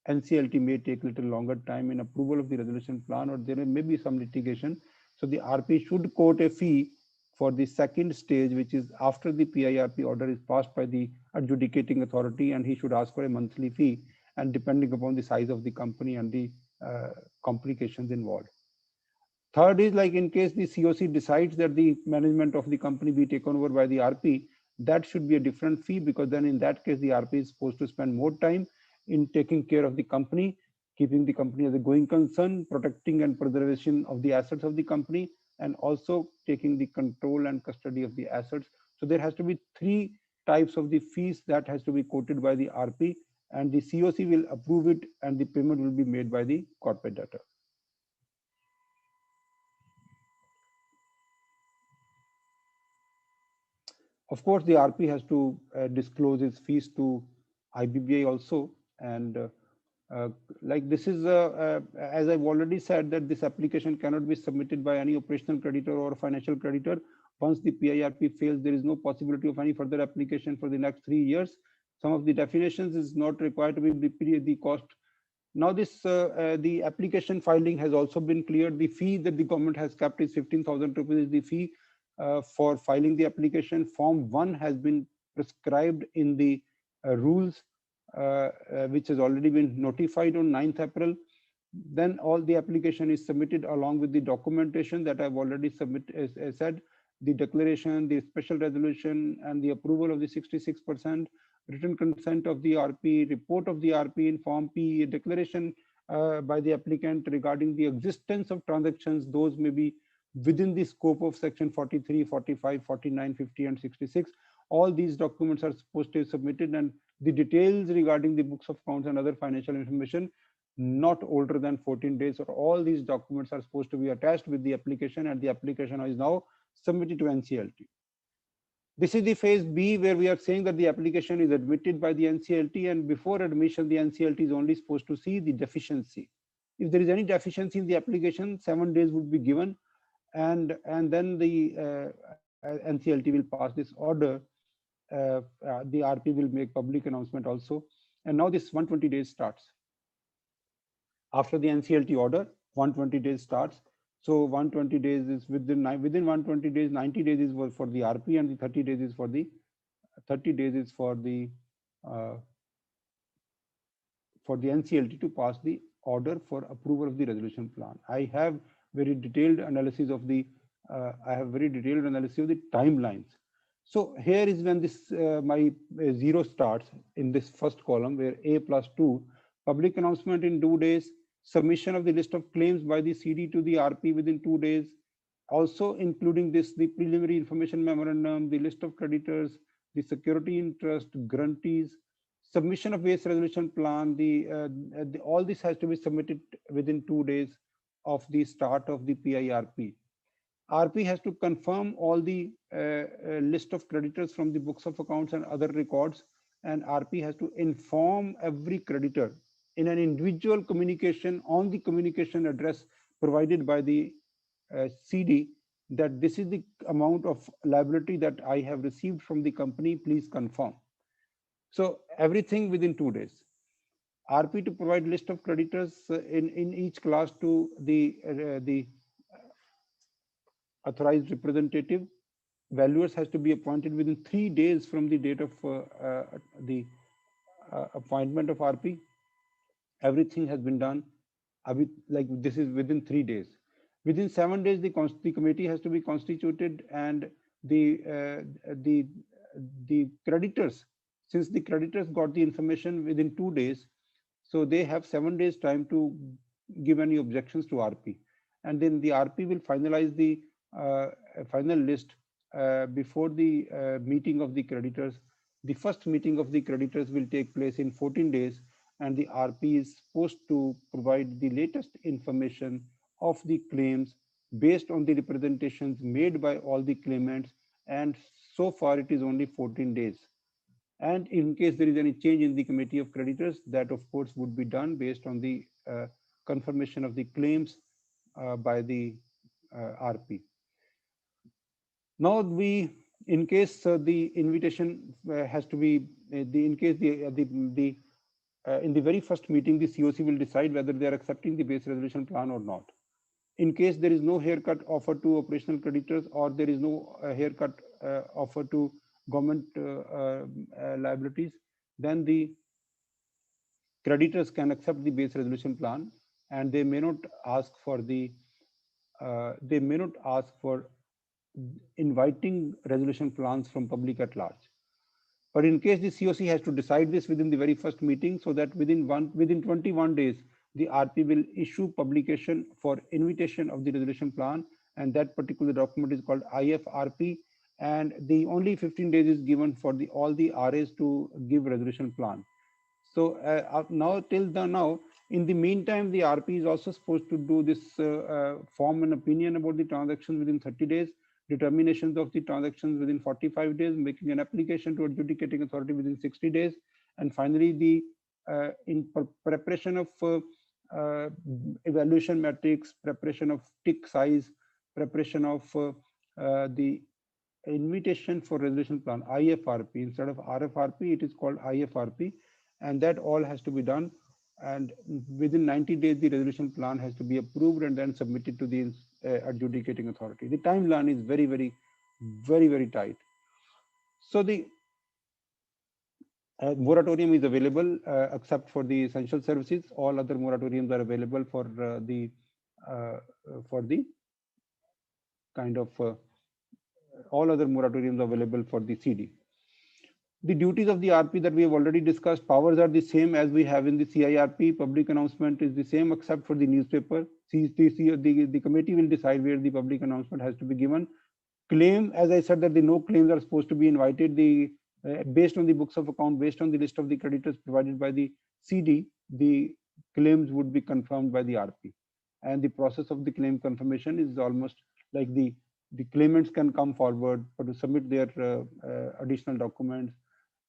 NCLT may take a little longer time in approval of the resolution plan, or there may be some litigation. So the RP should quote a fee for the second stage, which is after the PIRP order is passed by the adjudicating authority, and he should ask for a monthly fee, and depending upon the size of the company and the complications involved. Third is like in case the COC decides that the management of the company be taken over by the RP, that should be a different fee, because then in that case the RP is supposed to spend more time in taking care of the company, keeping the company as a going concern, protecting and preservation of the assets of the company, and also taking the control and custody of the assets. So there has to be three types of the fees that has to be quoted by the RP, and the COC will approve it, and the payment will be made by the corporate debtor. Of course, the RP has to disclose its fees to IBBI also, and like this is, as I've already said, that this application cannot be submitted by any operational creditor or financial creditor. Once the PIRP fails, there is no possibility of any further application for the next 3 years. Some of the definitions is not required to be the cost. Now this, the application filing has also been cleared. The fee that the government has kept is 15,000 rupees is the fee for filing the application. Form 1 has been prescribed in the rules, which has already been notified on 9th April. Then all the application is submitted along with the documentation that I've already said, the declaration, the special resolution, and the approval of the 66%, written consent of the RP, report of the RP in Form P, declaration by the applicant regarding the existence of transactions. Those may be within the scope of section 43, 45, 49, 50, and 66. All these documents are supposed to be submitted, and the details regarding the books of accounts and other financial information not older than 14 days, or all these documents are supposed to be attached with the application, and the application is now submitted to NCLT. This is the phase B, where we are saying that the application is admitted by the NCLT, and before admission, the NCLT is only supposed to see the deficiency. If there is any deficiency in the application, 7 days would be given, and then the NCLT will pass this order. The RP will make public announcement also, and now this 120 days starts. After the NCLT order, 120 days starts. So 120 days is within 120 days, 90 days is for the RP, and the 30 days is for the NCLT to pass the order for approval of the resolution plan. I have very detailed analysis of the timelines. So here is when this my zero starts in this first column, where A plus 2, public announcement in 2 days, submission of the list of claims by the CD to the RP within 2 days, also including this, the preliminary information memorandum, the list of creditors, the security interest, grantees, submission of base resolution plan. All this has to be submitted within 2 days of the start of the PIRP. RP has to confirm all the list of creditors from the books of accounts and other records, and RP has to inform every creditor in an individual communication on the communication address provided by the CD that this is the amount of liability that I have received from the company, please confirm. So everything within 2 days. RP to provide list of creditors in each class to the authorized representative. Valuers has to be appointed within 3 days from the date of the appointment of RP. Everything has been done. Like this is within 3 days. Within 7 days, the committee has to be constituted, and the creditors, since the creditors got the information within 2 days, so they have 7 days time to give any objections to RP, and then the RP will finalize the final list before the meeting of the creditors. The first meeting of the creditors will take place in 14 days, and the RP is supposed to provide the latest information of the claims based on the representations made by all the claimants, and so far it is only 14 days. And in case there is any change in the committee of creditors, that of course would be done based on the confirmation of the claims by the RP. Now in case the invitation has to be, in case in the very first meeting, the COC will decide whether they are accepting the base resolution plan or not. In case there is no haircut offered to operational creditors, or there is no haircut offered to government liabilities, then the creditors can accept the base resolution plan, and they may not ask for inviting resolution plans from public at large. But in case the COC has to decide this within the very first meeting, so that within 21 days, the RP will issue publication for invitation of the resolution plan, and that particular document is called IFRP, and the only 15 days is given for all the RAs to give resolution plan. So now in the meantime, the RP is also supposed to do this form an opinion about the transactions within 30 days, determinations of the transactions within 45 days, making an application to adjudicating authority within 60 days, and finally the preparation of evaluation metrics, preparation of tick size, preparation of the invitation for resolution plan, IFRP. Instead of RFRP, it is called IFRP, and that all has to be done. And within 90 days, the resolution plan has to be approved and then submitted to the adjudicating authority. The timeline is very, very tight. So the moratorium is available except for the essential services. All other moratoriums are available for the kind of all other moratoriums available for the CD. The duties of the RP that we have already discussed, powers are the same as we have in the CIRP. Public announcement is the same except for the newspaper. The committee will decide where the public announcement has to be given. Claim, as I said, that the no claims are supposed to be invited. Based on the books of account, based on the list of the creditors provided by the CD, the claims would be confirmed by the RP. And the process of the claim confirmation is almost like the claimants can come forward to submit their additional documents,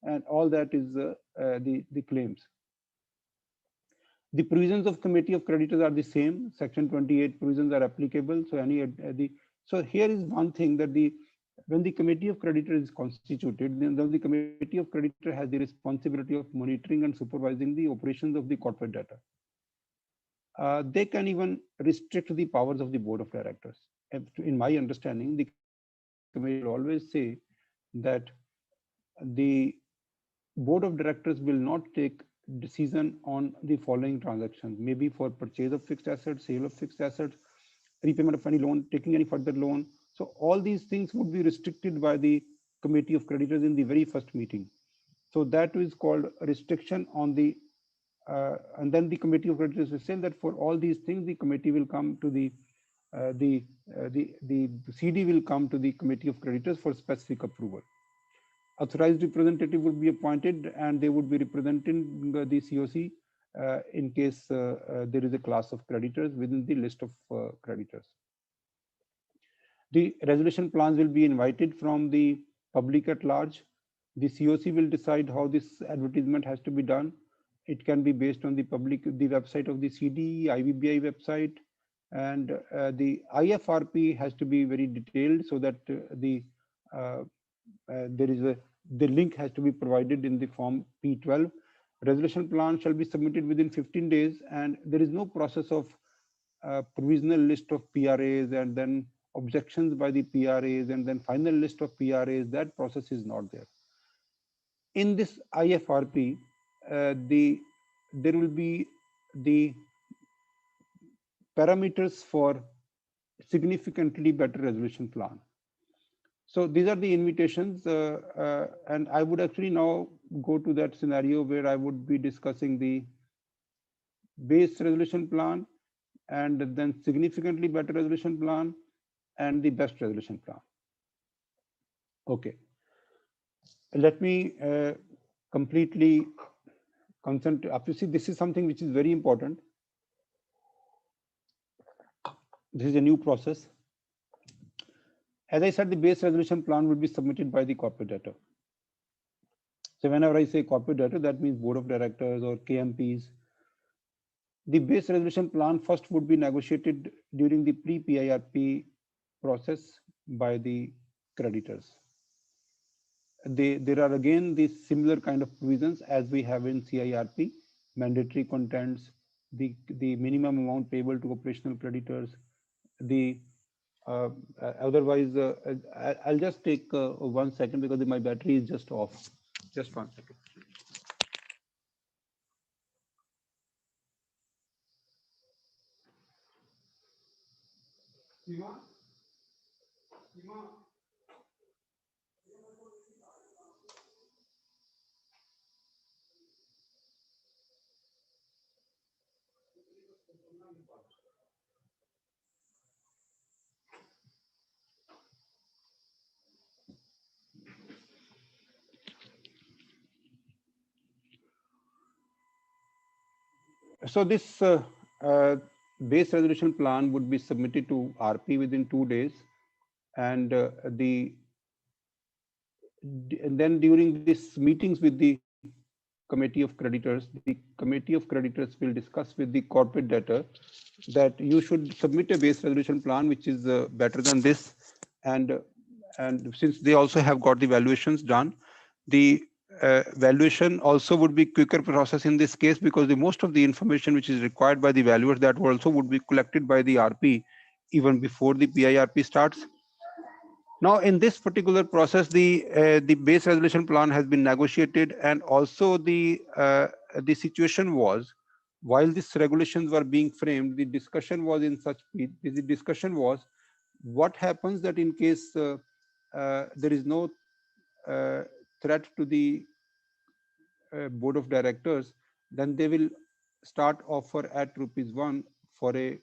and all that is the claims. The provisions of committee of creditors are the same. Section 28 provisions are applicable. So so here is one thing, that when the committee of creditors is constituted, then the committee of creditor has the responsibility of monitoring and supervising the operations of the corporate debtor. They can even restrict the powers of the board of directors. In my understanding, the committee will always say that the board of directors will not take decision on the following transactions, maybe for purchase of fixed assets, sale of fixed assets, repayment of any loan, taking any further loan. So all these things would be restricted by the committee of creditors in the very first meeting. So that is called restriction on the, and then the committee of creditors will say that for all these things, the committee will come to the CD will come to the committee of creditors for specific approval. Authorized representative would be appointed, and they would be representing the COC in case there is a class of creditors within the list of creditors. The resolution plans will be invited from the public at large. The COC will decide how this advertisement has to be done. It can be based on the website of the CD, IBBI website, and the IFRP has to be very detailed, so that the link has to be provided in the form P12. Resolution plan shall be submitted within 15 days, and there is no process of provisional list of PRAs and then objections by the PRAs and then final list of PRAs. That process is not there. In this IFRP, there will be the parameters for significantly better resolution plan. So these are the invitations, and I would actually now go to that scenario where I would be discussing the base resolution plan, and then significantly better resolution plan, and the best resolution plan. Okay, let me completely concentrate. You see, this is something which is very important. This is a new process. As I said, the base resolution plan will be submitted by the corporate debtor. So whenever I say corporate debtor, that means board of directors or KMPs. The base resolution plan first would be negotiated during the pre-PIRP process by the creditors. There are again these similar kind of provisions as we have in CIRP, mandatory contents, the minimum amount payable to operational creditors, the otherwise, I'll just take 1 second because my battery is just off. Just 1 second. So this base resolution plan would be submitted to RP within 2 days, and and then during these meetings with the committee of creditors, the committee of creditors will discuss with the corporate debtor that you should submit a base resolution plan which is better than this, and since they also have got the valuations done, the valuation also would be quicker process in this case, because the most of the information which is required by the valuers, that also would be collected by the RP even before the PIRP starts. Now, in this particular process, the base resolution plan has been negotiated, and also the situation was, while these regulations were being framed, the discussion was in such the discussion was what happens that in case there is no threat to the board of directors, then they will start offer at rupees 1 for a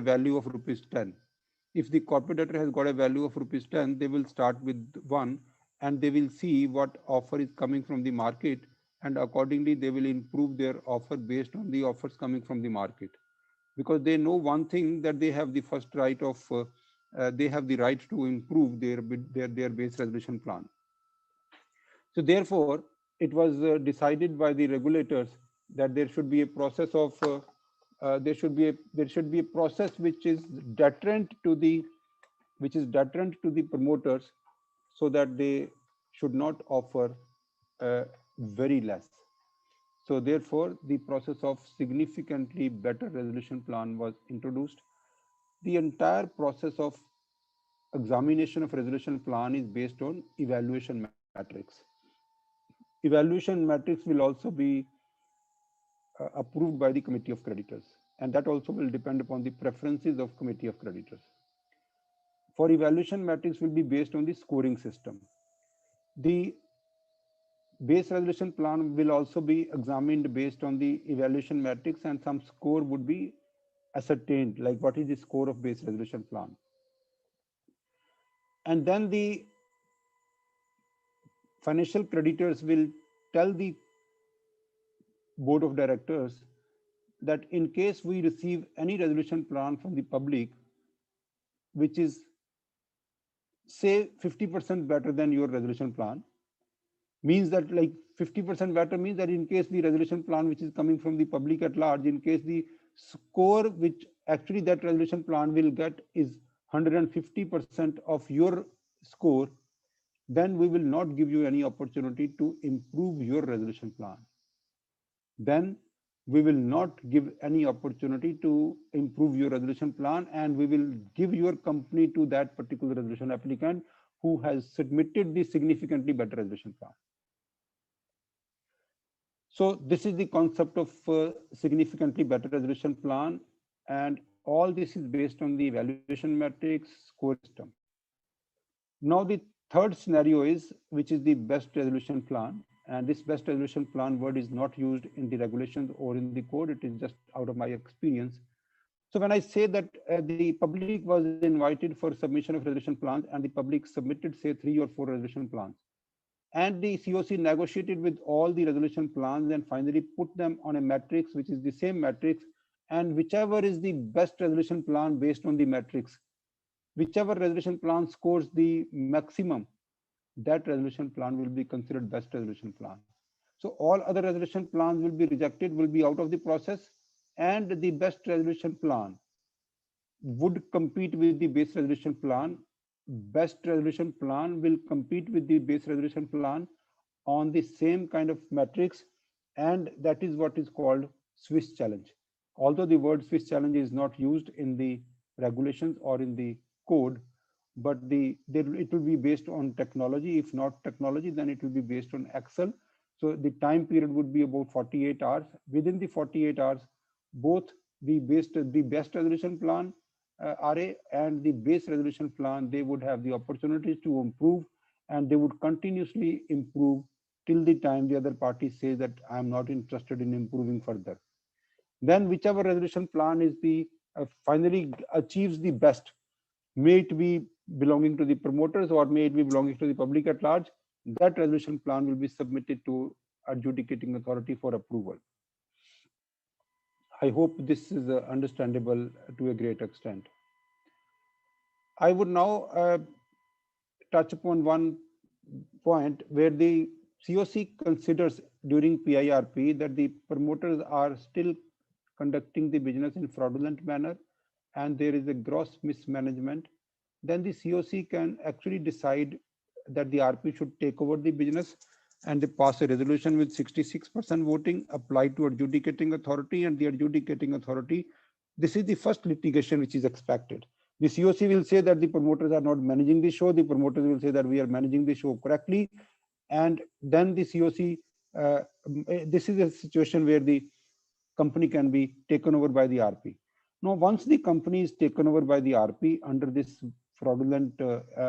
value of rupees 10. If the corporate debtor has got a value of rupees 10, they will start with 1, and they will see what offer is coming from the market, and accordingly they will improve their offer based on the offers coming from the market, because they know one thing, that they have the first right of they have the right to improve their base resolution plan. So therefore, it was decided by the regulators that there should be a process of there should be a process which is deterrent to the promoters, so that they should not offer very less. So therefore, the process of significantly better resolution plan was introduced. The entire process of examination of resolution plan is based on evaluation matrix. Evaluation matrix will also be approved by the committee of creditors, and that also will depend upon the preferences of committee of creditors. For evaluation matrix will be based on the scoring system. The base resolution plan will also be examined based on the evaluation matrix, and some score would be ascertained, like what is the score of base resolution plan. And then the financial creditors will tell the board of directors that in case we receive any resolution plan from the public which is, say, 50% better than your resolution plan, means that, like, 50% better means that in case the resolution plan which is coming from the public at large, in case the score which actually that resolution plan will get is 150% of your score, then we will not give you any opportunity to improve your resolution plan. Then we will not give any opportunity to improve your resolution plan, and we will give your company to that particular resolution applicant who has submitted the significantly better resolution plan. So this is the concept of significantly better resolution plan, and all this is based on the evaluation matrix score system. Now the third scenario is, which is the best resolution plan, and this best resolution plan word is not used in the regulations or in the code, it is just out of my experience. So when I say that the public was invited for submission of resolution plans, and the public submitted, say, 3 or 4 resolution plans, and the COC negotiated with all the resolution plans and finally put them on a matrix which is the same matrix, and whichever is the best resolution plan based on the matrix, whichever resolution plan scores the maximum, that resolution plan will be considered best resolution plan. So all other resolution plans will be rejected, will be out of the process, and the best resolution plan would compete with the base resolution plan. Best resolution plan will compete with the base resolution plan on the same kind of matrix, and that is what is called Swiss challenge. Although the word Swiss challenge is not used in the regulations or in the code, but it will be based on technology. If not technology, then it will be based on Excel. So the time period would be about 48 hours. Within the 48 hours, both the best resolution plan RA and the base resolution plan, they would have the opportunities to improve, and they would continuously improve till the time the other party says that I am not interested in improving further. Then whichever resolution plan is the finally achieves the best, may it be belonging to the promoters or may it be belonging to the public at large, that resolution plan will be submitted to adjudicating authority for approval. I hope this is understandable to a great extent. I would now touch upon one point where the COC considers during PIRP that the promoters are still conducting the business in fraudulent manner and there is a gross mismanagement, then the COC can actually decide that the RP should take over the business and they pass a resolution with 66% voting applied to adjudicating authority, and the adjudicating authority, this is the first litigation which is expected. The COC will say that the promoters are not managing the show. The promoters will say that we are managing the show correctly. And then the COC, this is a situation where the company can be taken over by the RP. Now, once the company is taken over by the RP under this fraudulent,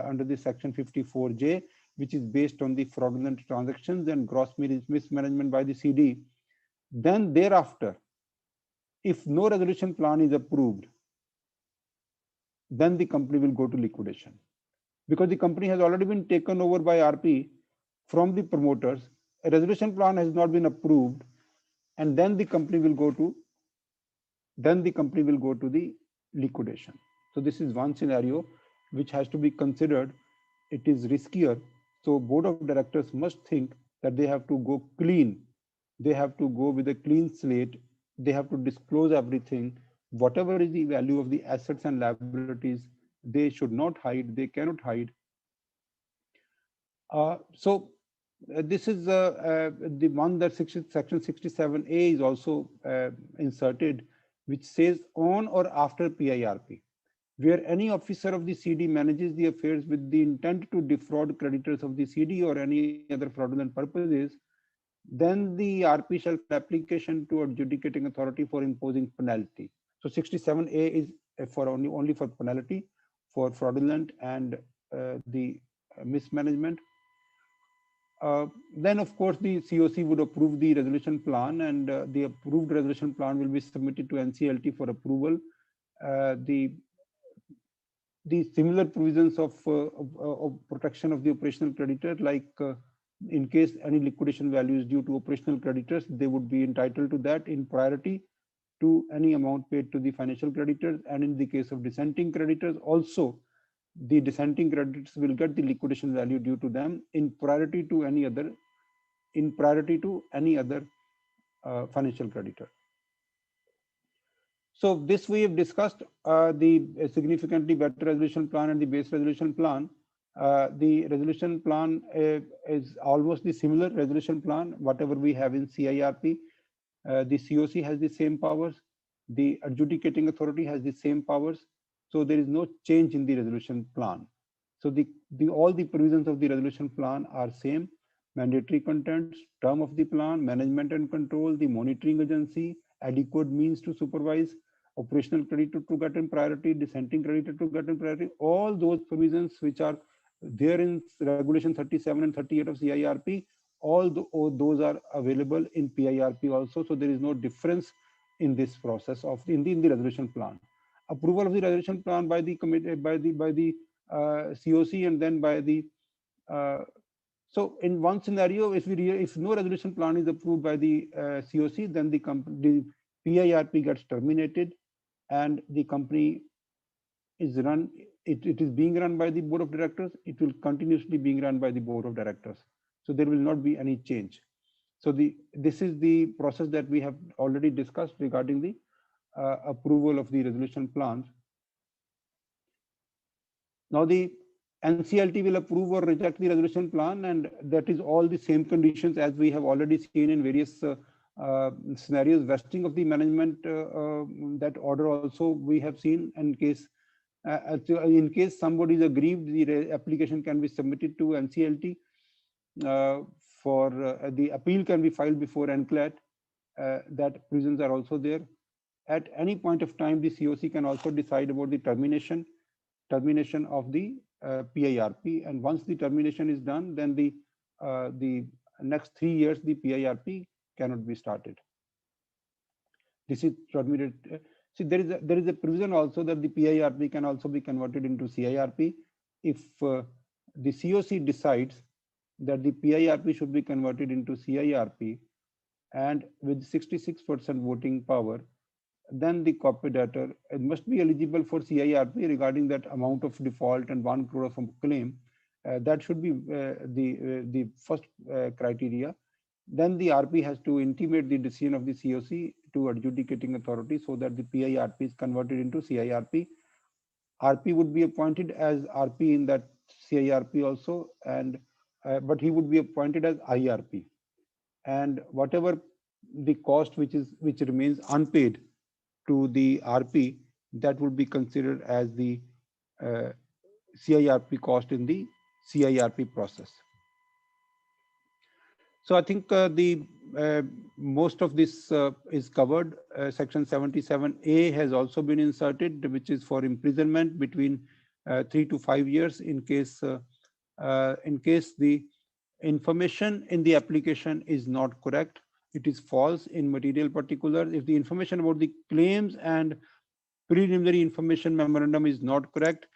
under this section 54J, which is based on the fraudulent transactions and gross mismanagement by the CD, then thereafter, if no resolution plan is approved, then the company will go to liquidation. Because the company has already been taken over by RP from the promoters, a resolution plan has not been approved, and then the company will go to the liquidation. So this is one scenario which has to be considered. It is riskier. So board of directors must think that they have to go clean. They have to go with a clean slate. They have to disclose everything. Whatever is the value of the assets and liabilities, they should not hide. They cannot hide. This is the one that section 67A is also inserted, which says on or after PIRP, where any officer of the CD manages the affairs with the intent to defraud creditors of the CD or any other fraudulent purposes, then the RP shall file application to adjudicating authority for imposing penalty. So 67A is for only for penalty for fraudulent and the mismanagement. Then of course the COC would approve the resolution plan, and the approved resolution plan will be submitted to NCLT for approval. The similar provisions of protection of the operational creditor, like in case any liquidation value is due to operational creditors, they would be entitled to that in priority to any amount paid to the financial creditors, and in the case of dissenting creditors also, the dissenting creditors will get the liquidation value due to them in priority to any other financial creditor. So this we have discussed the significantly better resolution plan and the base resolution plan. The resolution plan is almost the similar resolution plan whatever we have in CIRP. The COC has the same powers. The adjudicating authority has the same powers. So there is no change in the resolution plan. So all the provisions of the resolution plan are same: mandatory contents, term of the plan, management and control, the monitoring agency, adequate means to supervise, operational creditor to get in priority, dissenting creditor to get in priority. All those provisions which are there in regulation 37 and 38 of CIRP, all those are available in PIRP also. So there is no difference in this process of in the resolution plan. Approval of the resolution plan by the committee, by the COC, and then by the so in one scenario, if no resolution plan is approved by the COC, then the PIRP gets terminated, and the company is run. It is being run by the board of directors. It will continuously being run by the board of directors. So there will not be any change. So this is the process that we have already discussed regarding the approval of the resolution plans. Now the NCLT will approve or reject the resolution plan, and that is all the same conditions as we have already seen in various scenarios, vesting of the management, that order also we have seen. In case somebody is aggrieved, the application can be submitted to NCLT. The appeal can be filed before NCLAT. That provisions are also there. At any point of time, the COC can also decide about the termination of the PIRP, and once the termination is done, then the next 3 years the PIRP cannot be started. This is terminated. See, there is a provision also that the PIRP can also be converted into CIRP if the COC decides that the PIRP should be converted into CIRP, and with 66% voting power, then the corporate debtor must be eligible for CIRP regarding that amount of default and 1 crore of a claim. That should be the first criteria. Then the RP has to intimate the decision of the COC to adjudicating authority so that the PIRP is converted into CIRP. RP would be appointed as RP in that CIRP also, and but he would be appointed as IRP. And whatever the cost which remains unpaid to the RP, that would be considered as the CIRP cost in the CIRP process. So I think most of this is covered. Section 77A has also been inserted, which is for imprisonment between 3 to 5 years in case the information in the application is not correct. It is false in material particulars. If the information about the claims and preliminary information memorandum is not correct,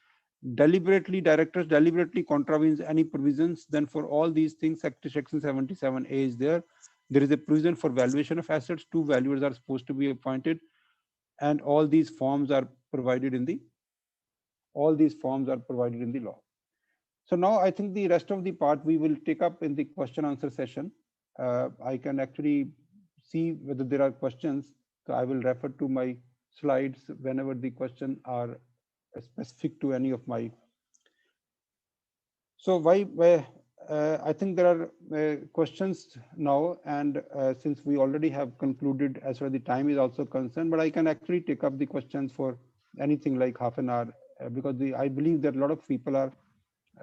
directors deliberately contravenes any provisions, then for all these things, section 77A is there. There is a provision for valuation of assets. 2 valuers are supposed to be appointed, and all these forms are provided in the law. So now I think the rest of the part we will take up in the question answer session. I can actually see whether there are questions. So I will refer to my slides whenever the questions are specific to any of my. So I think there are questions now, and since we already have concluded as far as the time is also concerned, but I can actually take up the questions for anything like half an hour, because I believe that a lot of people are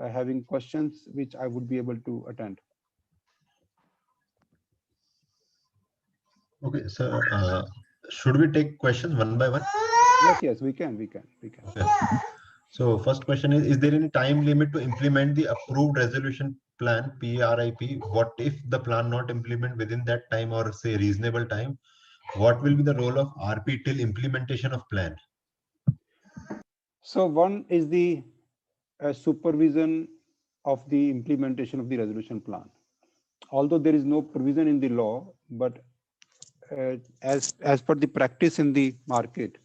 having questions which I would be able to attend. Okay, so should we take questions one by one? Yes, we can. Okay. So first question is there any time limit to implement the approved resolution plan, PRIP? What if the plan not implement within that time, or say reasonable time? What will be the role of RP till implementation of plan? So one is the supervision of the implementation of the resolution plan. Although there is no provision in the law, but as per the practice in the market,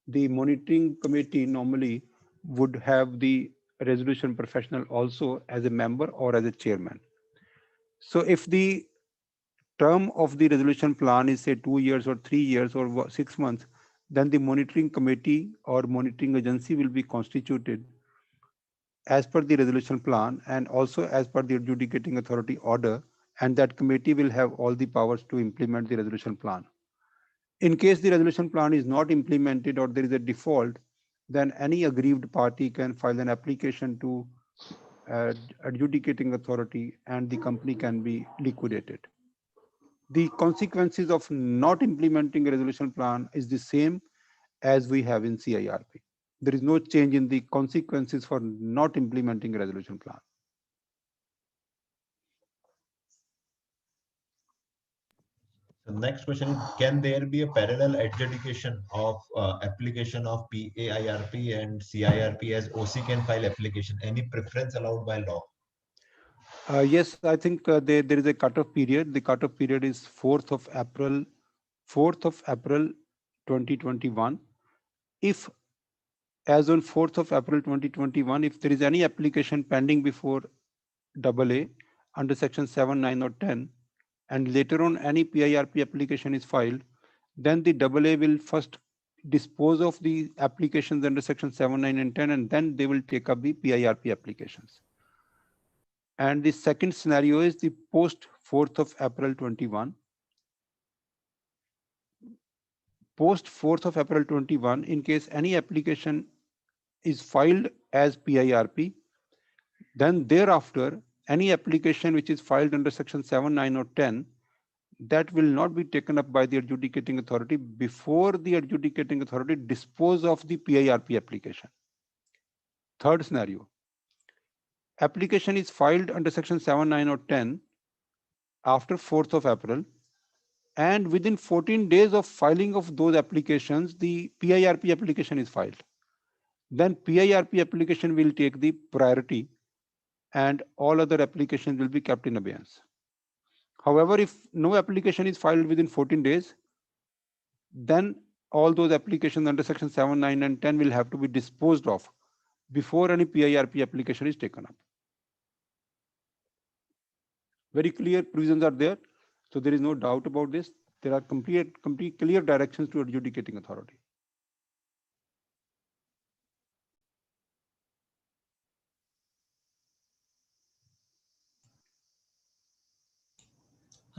the monitoring committee normally would have the resolution professional also as a member or as a chairman. So if the term of the resolution plan is say 2 years or 3 years or 6 months, then the monitoring committee or monitoring agency will be constituted as per the resolution plan and also as per the adjudicating authority order, and that committee will have all the powers to implement the resolution plan. In case the resolution plan is not implemented or there is a default, then any aggrieved party can file an application to adjudicating authority and the company can be liquidated. The consequences of not implementing a resolution plan is the same as we have in CIRP. There is no change in the consequences for not implementing a resolution plan. The next question is, can there be a parallel adjudication of application of PAIRP and CIRP as OC can file application? Any preference allowed by law? Yes, I think there is a cutoff period. The cutoff period is 4th of April 2021. If as on 4th of April 2021, if there is any application pending before AA under section 7, 9 or 10, and later on any PIRP application is filed, then the AA will first dispose of the applications under section 7, 9 and 10, and then they will take up the PIRP applications. And the second scenario is the post 4th of April 21. post 4th of April 21, in case any application is filed as PIRP, then thereafter, any application which is filed under section 7, 9 or 10, that will not be taken up by the adjudicating authority before the adjudicating authority dispose of the PIRP application. Third scenario, application is filed under section 7, 9 or 10 after 4th of April, and within 14 days of filing of those applications, the PIRP application is filed. Then PIRP application will take the priority and all other applications will be kept in abeyance. However, if no application is filed within 14 days, then all those applications under section 7, 9 and 10 will have to be disposed of before any PIRP application is taken up. Very clear provisions are there. So there is no doubt about this. There are complete clear directions to adjudicating authority.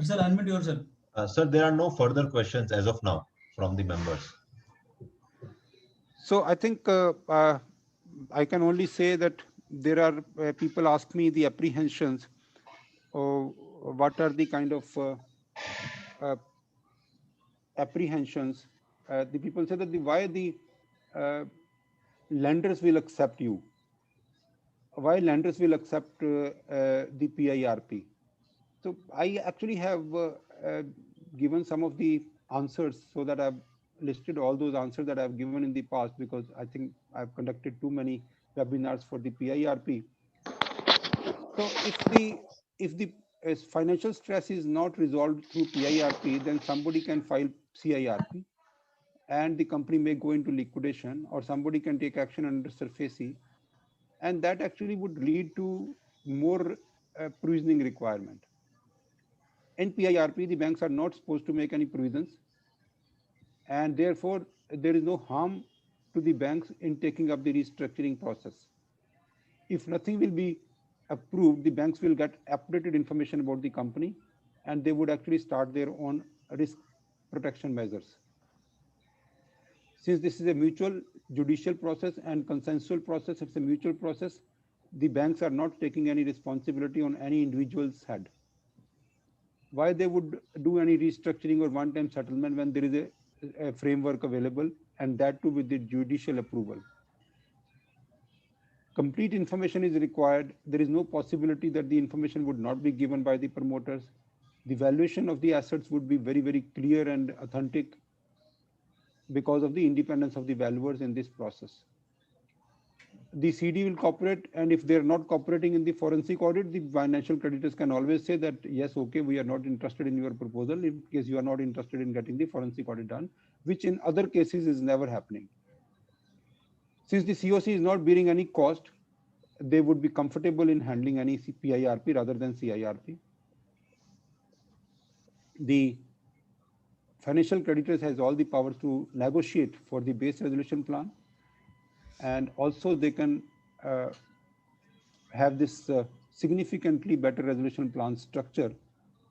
Sir, unmute yourself. Sir, there are no further questions as of now from the members. So I think I can only say that there are people ask me the apprehensions. What are the kind of apprehensions? The people say that why the lenders will accept you. Why lenders will accept the PIRP? So I actually have given some of the answers so that I've listed all those answers that I've given in the past, because I think I've conducted too many webinars for the PIRP. So if the financial stress is not resolved through PIRP, then somebody can file CIRP and the company may go into liquidation, or somebody can take action under SURFACE, and that actually would lead to more provisioning requirement. In PIRP, the banks are not supposed to make any provisions, and therefore there is no harm to the banks in taking up the restructuring process. If nothing will be approved, the banks will get updated information about the company, and they would actually start their own risk protection measures. Since this is a mutual judicial process and consensual process, it's a mutual process, the banks are not taking any responsibility on any individual's head. Why they would do any restructuring or one-time settlement when there is a framework available, and that too with the judicial approval? Complete information is required. There is no possibility that the information would not be given by the promoters. The valuation of the assets would be very, very clear and authentic because of the independence of the valuers in this process. The CD will cooperate, and if they're not cooperating in the forensic audit, the financial creditors can always say that, yes, okay, we are not interested in your proposal in case you are not interested in getting the forensic audit done, which in other cases is never happening. Since the COC is not bearing any cost, they would be comfortable in handling any PIRP rather than CIRP. The financial creditors has all the powers to negotiate for the base resolution plan, and also they can have this significantly better resolution plan structure,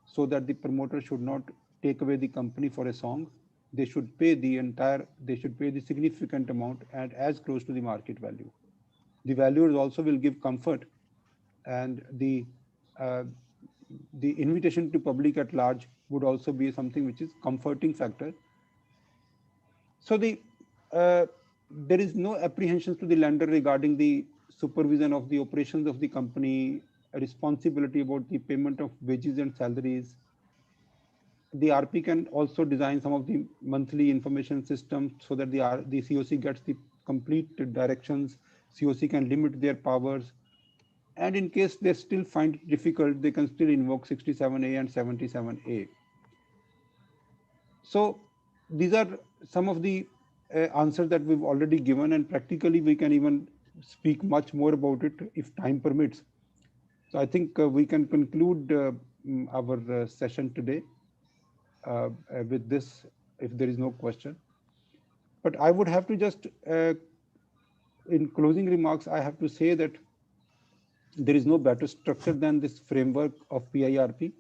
so that the promoter should not take away the company for a song. They should pay the significant amount and as close to the market value. The valuers also will give comfort, and the invitation to public at large would also be something which is comforting factor. So there is no apprehensions to the lender regarding the supervision of the operations of the company, a responsibility about the payment of wages and salaries. The RP can also design some of the monthly information systems so that the COC gets the complete directions. COC can limit their powers. And in case they still find it difficult, they can still invoke 67A and 77A. So these are some of the answers that we've already given, and practically we can even speak much more about it if time permits. So I think we can conclude our session today with this, if there is no question. But I would have to just, in closing remarks, I have to say that there is no better structure than this framework of PIRP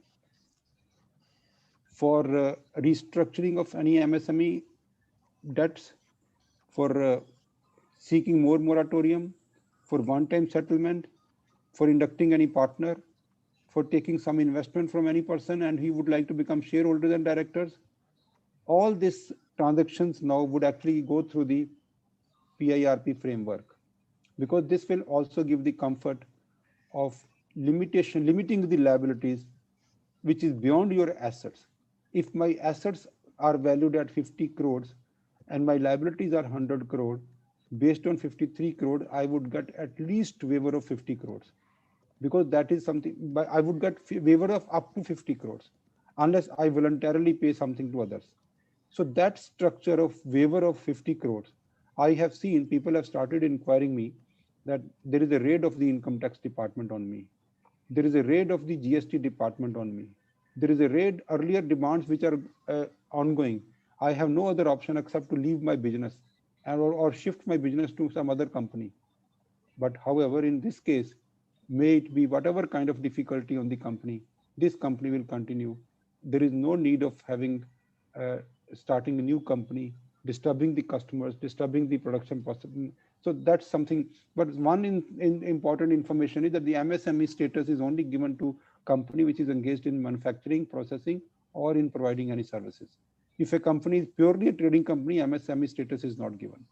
for restructuring of any MSME. debts, for seeking more moratorium, for one-time settlement, for inducting any partner, for taking some investment from any person and he would like to become shareholders and directors. All these transactions now would actually go through the PIRP framework, because this will also give the comfort of limiting the liabilities, which is beyond your assets. If my assets are valued at 50 crores and my liabilities are 100 crore, based on 53 crore, I would get at least waiver of 50 crores, because that is something, but I would get waiver of up to 50 crores unless I voluntarily pay something to others. So that structure of waiver of 50 crores, I have seen people have started inquiring me that there is a raid of the income tax department on me. There is a raid of the GST department on me. There is a raid earlier demands which are ongoing. I have no other option except to leave my business or shift my business to some other company. But however, in this case, may it be whatever kind of difficulty on the company, this company will continue. There is no need of having starting a new company, disturbing the customers, disturbing the production possible. So that's something. But one important information is that the MSME status is only given to company which is engaged in manufacturing, processing, or in providing any services. If a company is purely a trading company, MSME status is not given.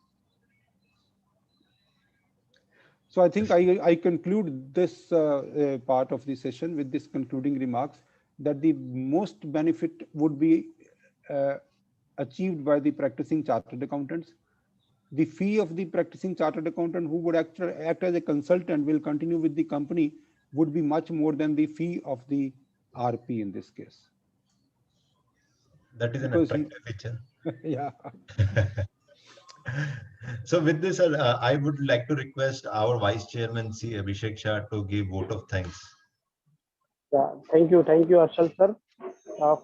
So I think I conclude this part of the session with this concluding remarks that the most benefit would be achieved by the practicing chartered accountants. The fee of the practicing chartered accountant who would act as a consultant will continue with the company would be much more than the fee of the RP in this case. That is an Because attractive feature. yeah. So with this, I would like to request our Vice Chairman, C. Abhishek Shah, to give vote of thanks. Yeah, thank you, Arshal sir.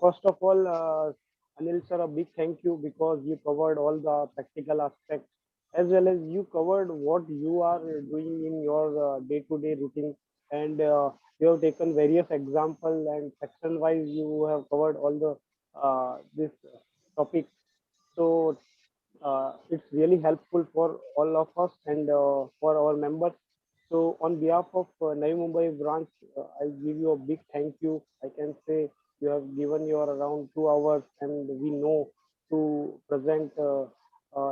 First of all, Anil sir, a big thank you because you covered all the practical aspects as well as you covered what you are doing in your day-to-day routine, and you have taken various examples and section-wise you have covered all the this topics. So it's really helpful for all of us and for our members. So on behalf of Navi Mumbai branch, I give you a big thank you. I can say you have given your around 2 hours, and we know to present.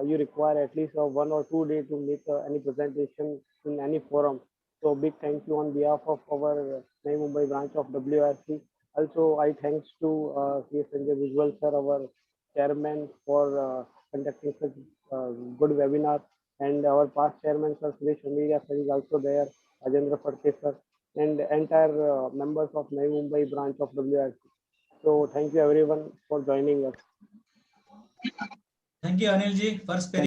You require at least 1 or 2 days to make any presentation in any forum. So big thank you on behalf of our Navi Mumbai branch of WRC. Also, I thanks to C.S. Sanjay Visual sir, our chairman, for conducting such good webinar, and our past chairman sir Suresh Ameria sir is also there, Ajendra Phadke sir, and entire members of Navi Mumbai branch of WRC. So thank you everyone for joining us. Thank you, Anil ji, for sparing